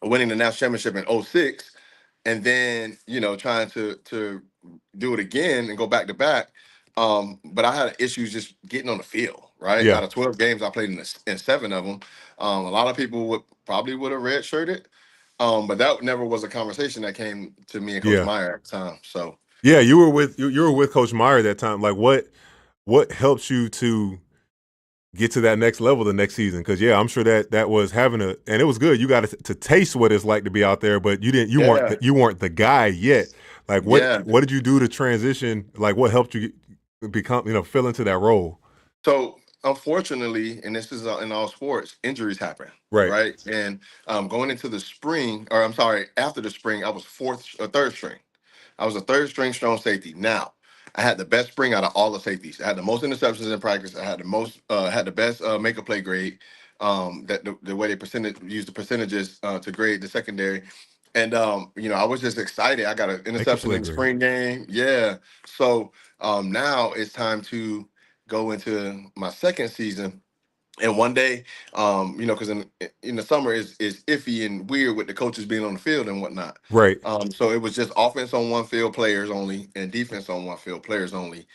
winning the national championship in 2006, and then trying to do it again and go back to back. But I had issues just getting on the field, right? Out of 12 games, I played in 7 of them. A lot of people would have redshirted, but that never was a conversation that came to me and Coach Meyer at the time. So you were with Coach Meyer at that time. Like, what helped you to get to that next level the next season? Because I'm sure that was and it was good. You got to taste what it's like to be out there, but you weren't the guy yet. Like, what did you do to transition? Like, what helped you become, fill into that role? So unfortunately, and this is in all sports, injuries happen. Right. Right. And going into the spring, or I'm sorry, after the spring, I was third string. I was a third string strong safety. Now, I had the best spring out of all the safeties. I had the most interceptions in practice. I had the best make a play grade. That the way they use the percentages to grade the secondary. And I was just excited. I got an interception in the spring game. Yeah. So now it's time to go into my second season. And one day, because in the summer is iffy and weird with the coaches being on the field and whatnot. Right. So it was just offense on one field, players only, and defense on one field, players only.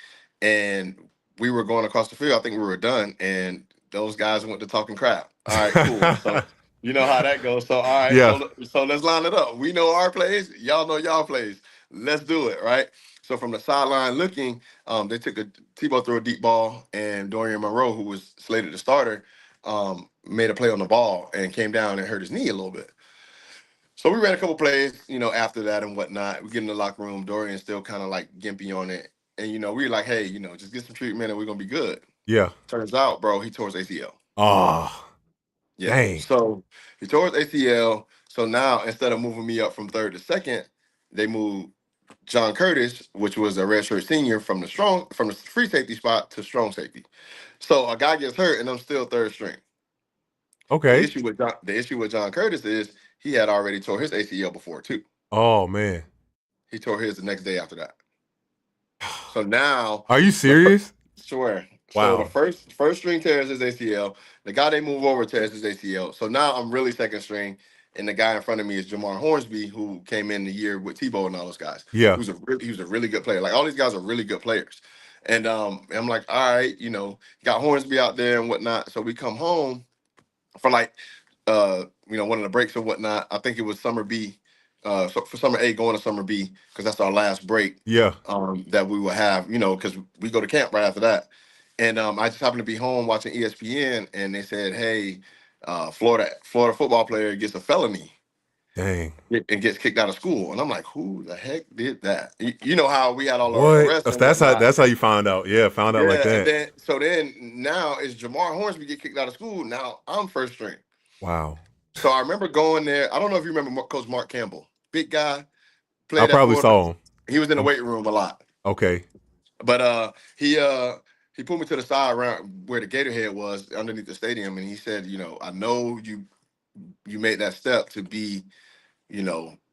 And we were going across the field. I think we were done, and those guys went to talking crap. All right, cool. So you know how that goes. So all right, Yeah. so let's line it up. We know our plays. Y'all know y'all plays. Let's do it, right? So from the sideline looking, they took Tebow threw a deep ball, and Dorian Monroe, who was slated to starter, made a play on the ball and came down and hurt his knee a little bit. So we ran a couple plays, after that and whatnot. We get in the locker room. Dorian's still kind of like gimpy on it. And, we were like, hey, just get some treatment and we're going to be good. Yeah. Turns out, bro, he tore his ACL. Oh, yeah. Dang. So he tore his ACL. So now instead of moving me up from third to second, they moved John Curtis, which was a redshirt senior, from the free safety spot to strong safety. So a guy gets hurt and I'm still third string. Okay. The issue with John Curtis is he had already tore his ACL before too. Oh man. He tore his the next day after that. So now, are you serious? Sure. Wow. So the first string tears his ACL. The guy they move over tears his ACL. So now I'm really second string, and the guy in front of me is Jamar Hornsby, who came in the year with Tebow and all those guys. Yeah. He was a really good player. Like all these guys are really good players. And I'm like, all right, got Hornsby out there and whatnot. So we come home for one of the breaks or whatnot. I think it was summer B. So for summer A going to summer B, because that's our last break. Yeah. That we will have, because we go to camp right after that. And I just happened to be home watching ESPN, and they said, hey, Florida football player gets a felony. Dang. And gets kicked out of school. And I'm like, who the heck did that? You know how we had all our arrests. That's how you found out. Yeah, found out like that. And then now it's Jamar Hornsby get kicked out of school. Now I'm first string. Wow. So I remember going there. I don't know if you remember Coach Mark Campbell. Big guy. I probably saw him. He was in the weight room a lot. Okay. But he pulled me to the side around where the Gator head was underneath the stadium, and he said, I know you made that step to be,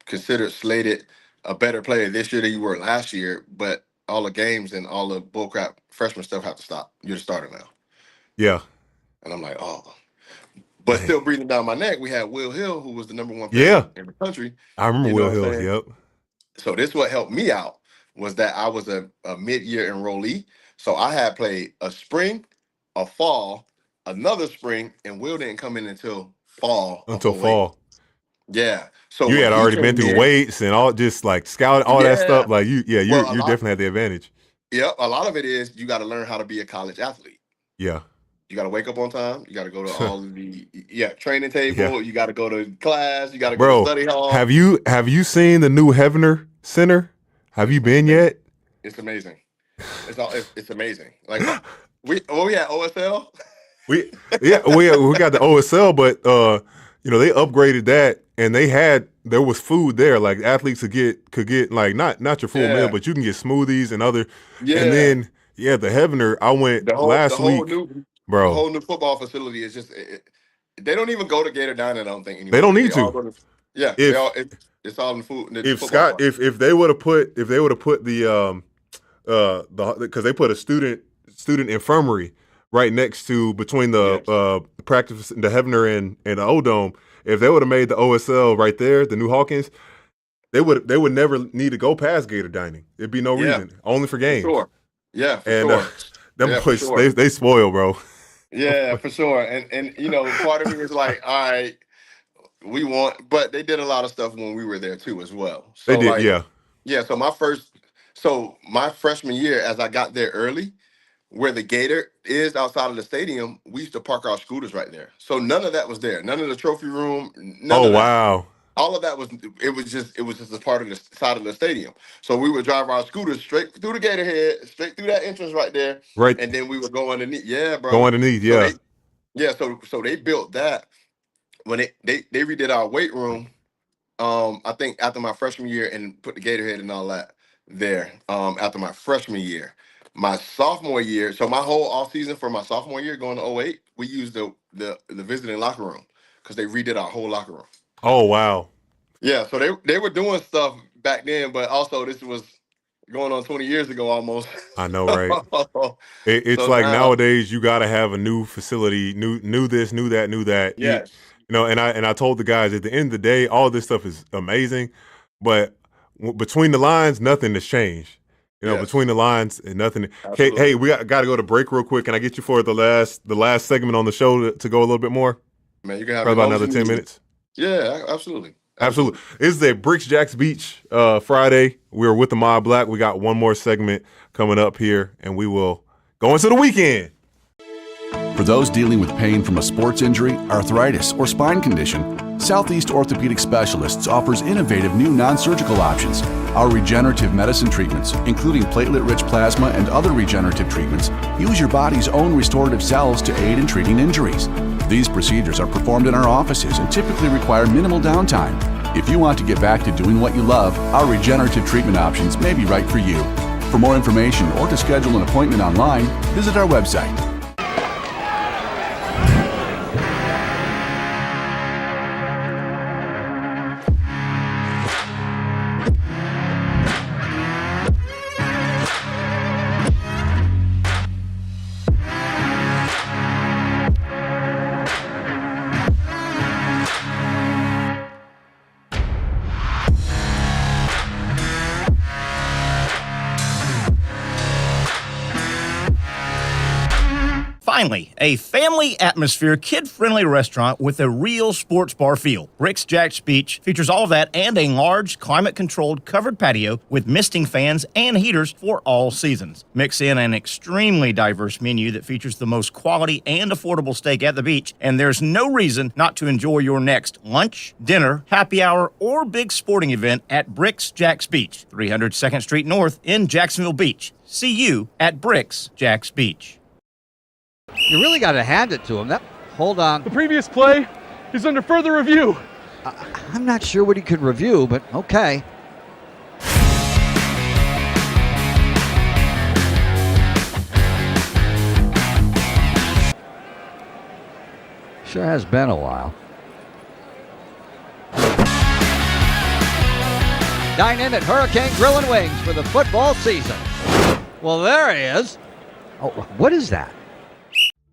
considered slated a better player this year than you were last year, but all the games and all the bullcrap freshman stuff have to stop. You're the starter now. Yeah. And I'm like, oh. But still breathing down my neck, we had Will Hill, who was the number one player in the country. I remember Will Hill, yep. So this what helped me out was that I was a mid-year enrollee. So I had played a spring, a fall, another spring, and Will didn't come in until fall. Yeah. So you had already been through weights and all, just like scouting, all that stuff. Like you definitely had the advantage. Yep. A lot of it is you got to learn how to be a college athlete. Yeah. You got to wake up on time. You got to go to all of the training table. Yeah. You got to go to class. You got to go to study hall. Have you seen the new Hevener Center? Have you been yet? It's amazing. It's amazing. Like we had OSL. we got the OSL, but they upgraded that, and there was food there. Like athletes could get like not your full meal, but you can get smoothies and other. Yeah. And then the Hevener, I went last week. Bro, the whole new football facility is just they don't even go to Gator Diner, I don't think anymore. They don't need to. It's all in the food. If Scott, if they would have put the because they put a student infirmary right next to between the practice, the Hevener and the O-Dome. If they would have made the OSL right there, the new Hawkins, they would never need to go past Gator Dining. It'd be no reason, only for games. For sure. Yeah, for sure. Them boys, they spoil, bro. Yeah, for sure. And part of me is like, all right, we want, but they did a lot of stuff when we were there too as well. So they did, yeah. Yeah, so my freshman year, as I got there early, where the Gator is outside of the stadium, we used to park our scooters right there. So none of that was there. None of the trophy room. Wow. all of that was just a part of the side of the stadium. So we would drive our scooters straight through the gator head, straight through that entrance right there. Right. And then we would go underneath. Yeah, bro. Go underneath, yeah. So they built that when they redid our weight room. I think after my freshman year and put the gator head and all that there. After my freshman year. My sophomore year, so my whole off season for my sophomore year going to 08, we used the visiting locker room because they redid our whole locker room. Oh, wow. Yeah, so they were doing stuff back then, but also this was going on 20 years ago almost. I know, right? It's so like nowadays you got to have a new facility, new this, new that. Yes. And I told the guys at the end of the day, all this stuff is amazing, but between the lines, nothing has changed. Between the lines and nothing. Hey, we got to go to break real quick. Can I get you for the last segment on the show to go a little bit more? Man, you can have about another 10 minutes. Yeah, absolutely. Absolutely. It's the Bricks Jacks Beach Friday. We're with the Mob Black. We got one more segment coming up here, and we will go into the weekend. For those dealing with pain from a sports injury, arthritis, or spine condition, Southeast Orthopedic Specialists offers innovative new non-surgical options. Our regenerative medicine treatments, including platelet-rich plasma and other regenerative treatments, use your body's own restorative cells to aid in treating injuries. These procedures are performed in our offices and typically require minimal downtime. If you want to get back to doing what you love, our regenerative treatment options may be right for you. For more information or to schedule an appointment online, visit our website. Finally, a family atmosphere, kid-friendly restaurant with a real sports bar feel. Bricks Jacks Beach features all of that and a large, climate-controlled covered patio with misting fans and heaters for all seasons. Mix in an extremely diverse menu that features the most quality and affordable steak at the beach, and there's no reason not to enjoy your next lunch, dinner, happy hour, or big sporting event at Bricks Jacks Beach, 300 2nd Street North in Jacksonville Beach. See you at Bricks Jacks Beach. You really got to hand it to him. Hold on. The previous play is under further review. I'm not sure what he could review, but okay. Sure has been a while. Dine in at Hurricane Grill and Wings for the football season. Well, there he is. Oh, what is that?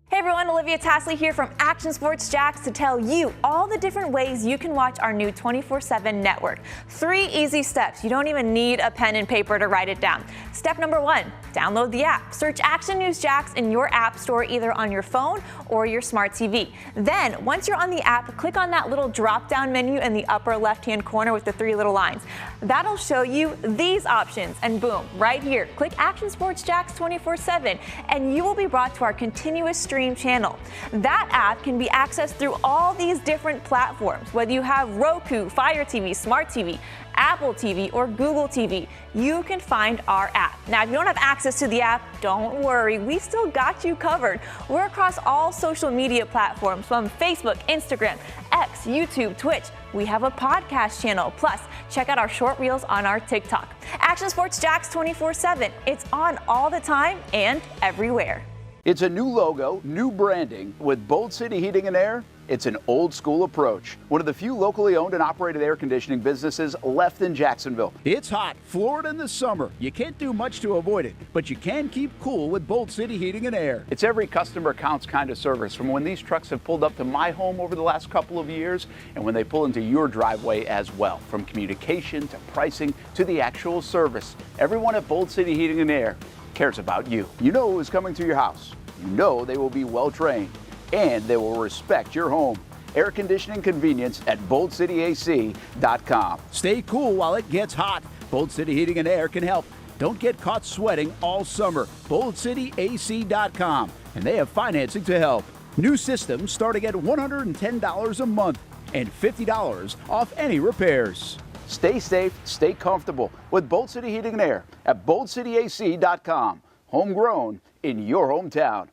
Hey everyone, Olivia Tasley here from Action Sports Jacks to tell you all the different ways you can watch our new 24/7 network. 3 easy steps. You don't even need a pen and paper to write it down. Step number 1, download the app. Search Action News Jacks in your app store either on your phone or your smart TV. Then, once you're on the app, click on that little drop-down menu in the upper left-hand corner with the 3 little lines. That'll show you these options, and boom, right here, click Action Sports Jacks 24/7, and you will be brought to our continuous stream channel. That app can be accessed through all these different platforms. Whether you have Roku, Fire TV, Smart TV, Apple TV, or Google TV, you can find our app. Now, if you don't have access to the app, don't worry, we still got you covered. We're across all social media platforms from Facebook, Instagram, X, YouTube, Twitch. We have a podcast channel. Plus, check out our short reels on our TikTok. Action Sports Jacks 24/7. It's on all the time and everywhere. It's a new logo, new branding. With Bold City Heating and Air, it's an old school approach. One of the few locally owned and operated air conditioning businesses left in Jacksonville. It's hot, Florida in the summer. You can't do much to avoid it, but you can keep cool with Bold City Heating and Air. It's every customer counts kind of service, from when these trucks have pulled up to my home over the last couple of years and when they pull into your driveway as well. From communication to pricing to the actual service, everyone at Bold City Heating and Air cares about you. You know who's coming to your house. You know they will be well trained and they will respect your home. Air conditioning convenience at boldcityac.com. Stay cool while it gets hot. Bold City Heating and Air can help. Don't get caught sweating all summer. boldcityac.com, and they have financing to help. New systems starting at $110 a month. and $50 off any repairs. Stay safe, stay comfortable with Bolt City Heating and Air at BoltCityAC.com. Homegrown in your hometown.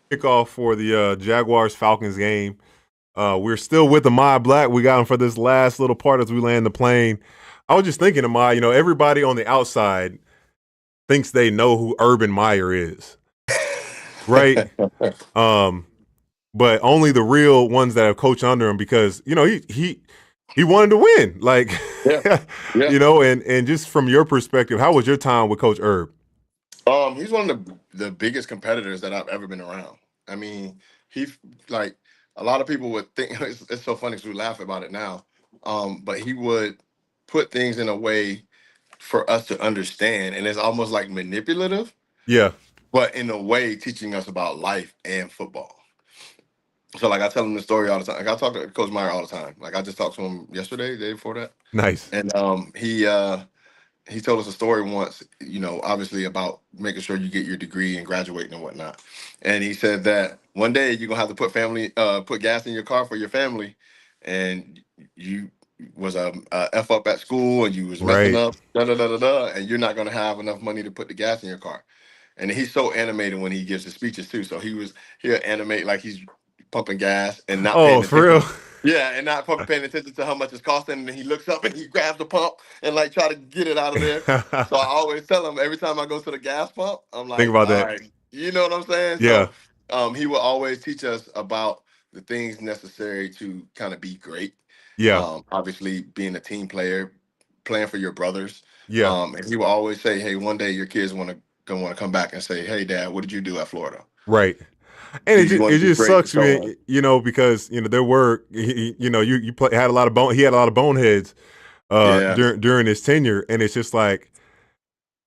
Kickoff for the Jaguars Falcons game. We're still with Ahmad Black. We got him for this last little part as we land the plane. I was just thinking, Ahmad, everybody on the outside thinks they know who Urban Meyer is, right? But only the real ones that have coached under him, because he wanted to win, like and just from your perspective, how was your time with Coach Herb? He's one of the biggest competitors that I've ever been around. I mean, like a lot of people would think it's so funny because we laugh about it now. But he would put things in a way for us to understand, and it's almost like manipulative. Yeah. But in a way, teaching us about life and football. So, like, I tell him the story all the time. Like, I talk to Coach Meyer all the time. Like, I just talked to him yesterday, the day before that. Nice. And he told us a story once, obviously about making sure you get your degree and graduating and whatnot. And he said that one day you're gonna have to put gas in your car for your family, and you was a F up at school and you was messing up, and you're not gonna have enough money to put the gas in your car. And he's so animated when he gives his speeches too. So he'll animate like he's pumping gas and not paying attention. For real? Yeah, and not paying attention to how much it's costing. And then he looks up and he grabs the pump and like try to get it out of there. So I always tell him every time I go to the gas pump, I'm like, think about that. Right. You know what I'm saying? Yeah. So he will always teach us about the things necessary to kind of be great. Yeah. Obviously being a team player, playing for your brothers. Yeah. And he will always say, hey, one day your kids want to come back and say, hey, Dad, what did you do at Florida? Right. And it just sucks, man, because there were he had a lot of boneheads during his tenure, and it's just like,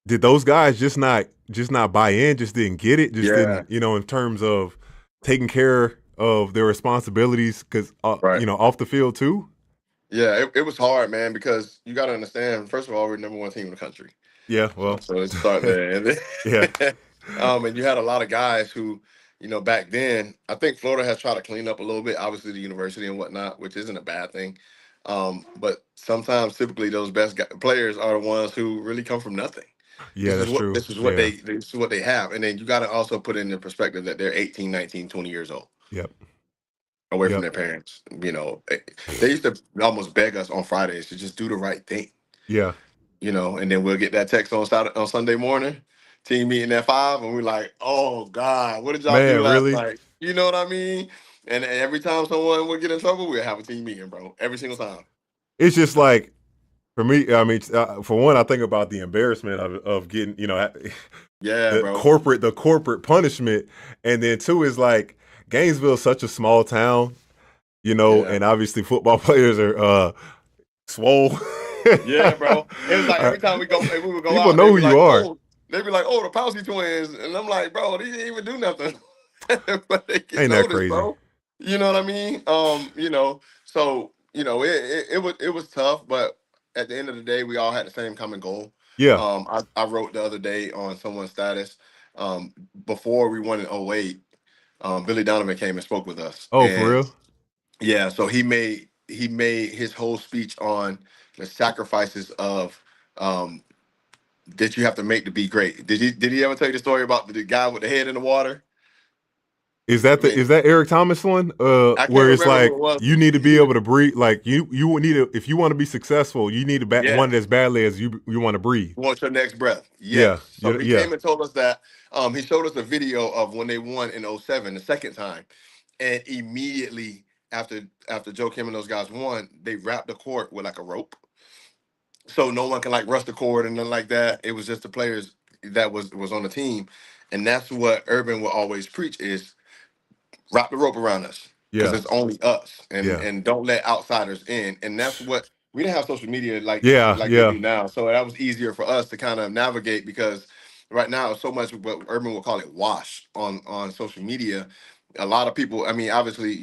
did those guys just not buy in, just didn't get it, didn't in terms of taking care of their responsibilities, because off the field too. Yeah, it was hard, man, because you got to understand. First of all, we're the #1 team in the country. Yeah, well, so let's start there. And then, and you had a lot of guys who. Back then, I think Florida has tried to clean up a little bit, obviously the university and whatnot, which isn't a bad thing. But sometimes, typically, those best players are the ones who really come from nothing. Yeah, that's true. This is what they have. And then you got to also put in the perspective that they're 18, 19, 20 years old. Yep. Away from their parents. They used to almost beg us on Fridays to just do the right thing. Yeah. And then we'll get that text on Sunday morning. Team meeting at 5, and we're like, oh God, what did y'all do last night? You know what I mean? And every time someone would get in trouble, we'd have a team meeting, bro. Every single time. It's just like, for me, I mean, for one, I think about the embarrassment of getting, the corporate punishment, and then two is like, Gainesville is such a small town, and obviously football players are swole. Yeah, bro. It was like every time we would go people out, know who you are. Oh, they'd be like, oh, the Pouncey twins. And I'm like, bro, they didn't even do nothing. But they get Ain't noticed, that crazy? Bro. You know what I mean? So, it was tough, but at the end of the day, we all had the same common goal. Yeah. I wrote the other day on someone's status, before we won in 2008, Billy Donovan came and spoke with us. Oh, for real? Yeah, so he made his whole speech on the sacrifices of that you have to make to be great. Did he ever tell you the story about the guy with the head in the water? Is that Eric Thomas one? Where it's like you need to be able to breathe. Like you would need to, if you want to be successful, you need to want it as badly as you want to breathe. You want your next breath. Yes. Yeah. So he came and told us that. He showed us a video of when they won in 2007, the second time, and immediately after Joe Kim and those guys won, they wrapped the court with like a rope, so no one can like rush the court and nothing like that. It was just the players that was on the team, and that's what Urban will always preach is wrap the rope around us because it's only us, and don't let outsiders in. And that's what we didn't have social media like they do now, so that was easier for us to kind of navigate because right now so much what Urban will call it wash on social media. A lot of people, I mean, obviously,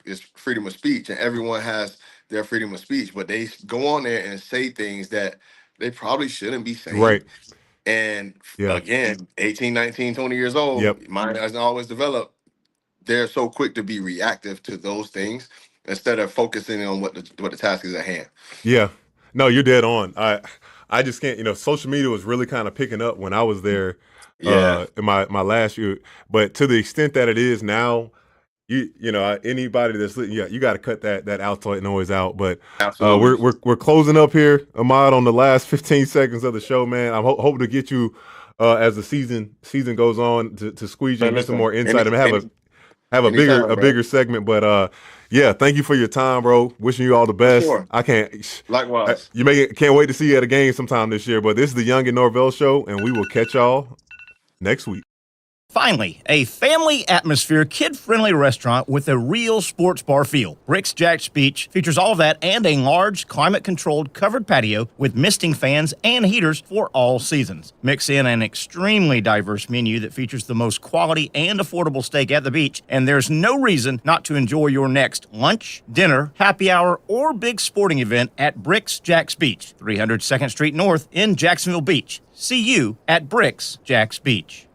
it's freedom of speech and everyone has their freedom of speech, but they go on there and say things that they probably shouldn't be saying. Right. And again, 18, 19, 20 years old, mind hasn't always developed. They're so quick to be reactive to those things instead of focusing on what the task is at hand. Yeah. No, you're dead on. I just can't, social media was really kind of picking up when I was there in my last year. But to the extent that it is now, anybody that's you got to cut that outside noise out. But we're closing up here, Ahmad, on the last 15 seconds of the show, man. I'm hoping to get you as the season goes on to squeeze you into some more insight and have a bigger segment. But yeah, thank you for your time, bro. Wishing you all the best. Sure. I can't. Likewise. Can't wait to see you at a game sometime this year. But this is the Young and Norvelle show, and we will catch y'all next week. Finally, a family atmosphere, kid-friendly restaurant with a real sports bar feel. Rick's Jack's Beach features all of that and a large, climate-controlled covered patio with misting fans and heaters for all seasons. Mix in an extremely diverse menu that features the most quality and affordable steak at the beach, and there's no reason not to enjoy your next lunch, dinner, happy hour, or big sporting event at Rick's Jack's Beach, 300 2nd Street North in Jacksonville Beach. See you at Rick's Jack's Beach.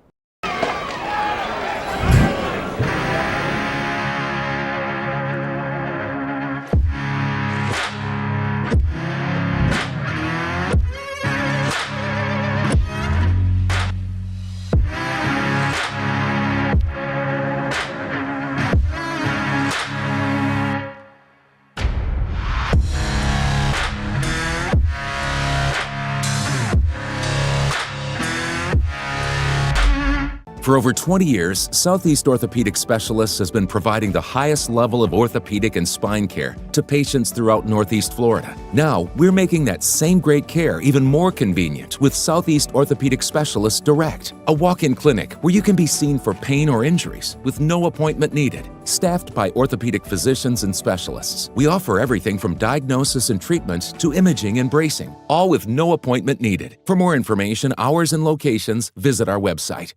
For over 20 years, Southeast Orthopedic Specialists has been providing the highest level of orthopedic and spine care to patients throughout Northeast Florida. Now, we're making that same great care even more convenient with Southeast Orthopedic Specialists Direct, a walk-in clinic where you can be seen for pain or injuries with no appointment needed. Staffed by orthopedic physicians and specialists, we offer everything from diagnosis and treatment to imaging and bracing, all with no appointment needed. For more information, hours, and locations, visit our website.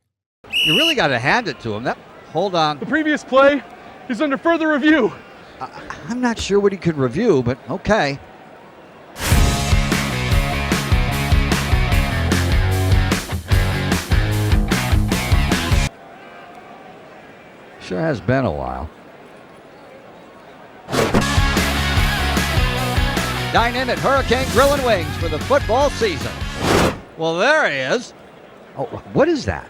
You really got to hand it to him. Hold on. The previous play is under further review. I'm not sure what he could review, but okay. Sure has been a while. Dynamic Hurricane Grill and Wings for the football season. Well, there he is. Oh, what is that?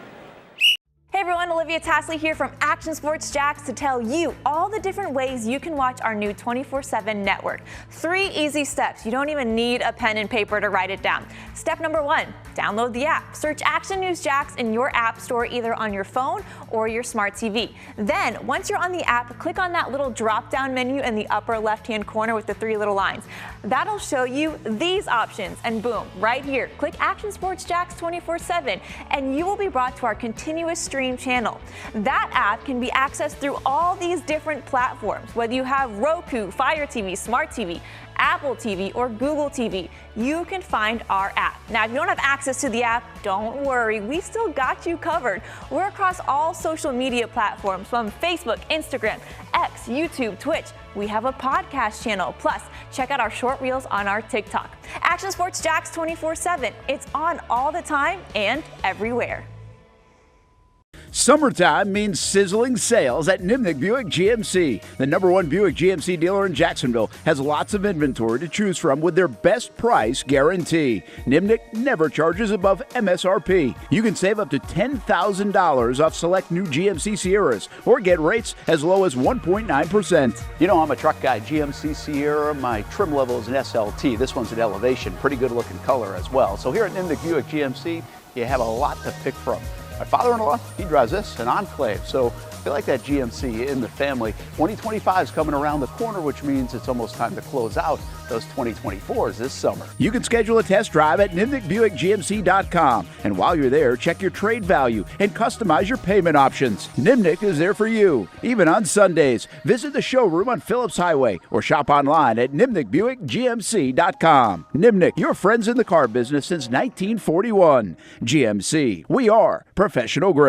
Hey everyone, Olivia Tasley here from Action Sports Jacks to tell you all the different ways you can watch our new 24/7 network. 3 easy steps. You don't even need a pen and paper to write it down. Step number 1, download the app. Search Action News Jacks in your app store either on your phone or your smart TV. Then, once you're on the app, click on that little drop-down menu in the upper left-hand corner with the 3 little lines. That'll show you these options, and boom, right here, click Action Sports Jacks 24/7, and you will be brought to our continuous stream channel. That app can be accessed through all these different platforms, whether you have Roku, Fire TV, Smart TV, Apple TV, or Google TV. You can find our app. Now, if you don't have access to the app, don't worry, we still got you covered. We're across all social media platforms from Facebook, Instagram, X, YouTube, Twitch. We have a podcast channel. Plus, check out our short reels on our TikTok. Action Sports Jacks 24/7. It's on all the time and everywhere. Summertime means sizzling sales at Nimnick Buick GMC. The #1 Buick GMC dealer in Jacksonville has lots of inventory to choose from with their best price guarantee. Nimnick never charges above MSRP. You can save up to $10,000 off select new GMC Sierras or get rates as low as 1.9%. You know, I'm a truck guy. GMC Sierra, my trim level is an SLT. This one's an Elevation. Pretty good looking color as well. So here at Nimnick Buick GMC, you have a lot to pick from. My father-in-law, he drives this, an Enclave, so I feel like that GMC in the family. 2025 is coming around the corner, which means it's almost time to close out those 2024s this summer. You can schedule a test drive at NimnickBuickGMC.com, and while you're there, check your trade value and customize your payment options. Nimnick is there for you, even on Sundays. Visit the showroom on Phillips Highway or shop online at NimnickBuickGMC.com. Nimnick, your friends in the car business since 1941. GMC, we are professional grade.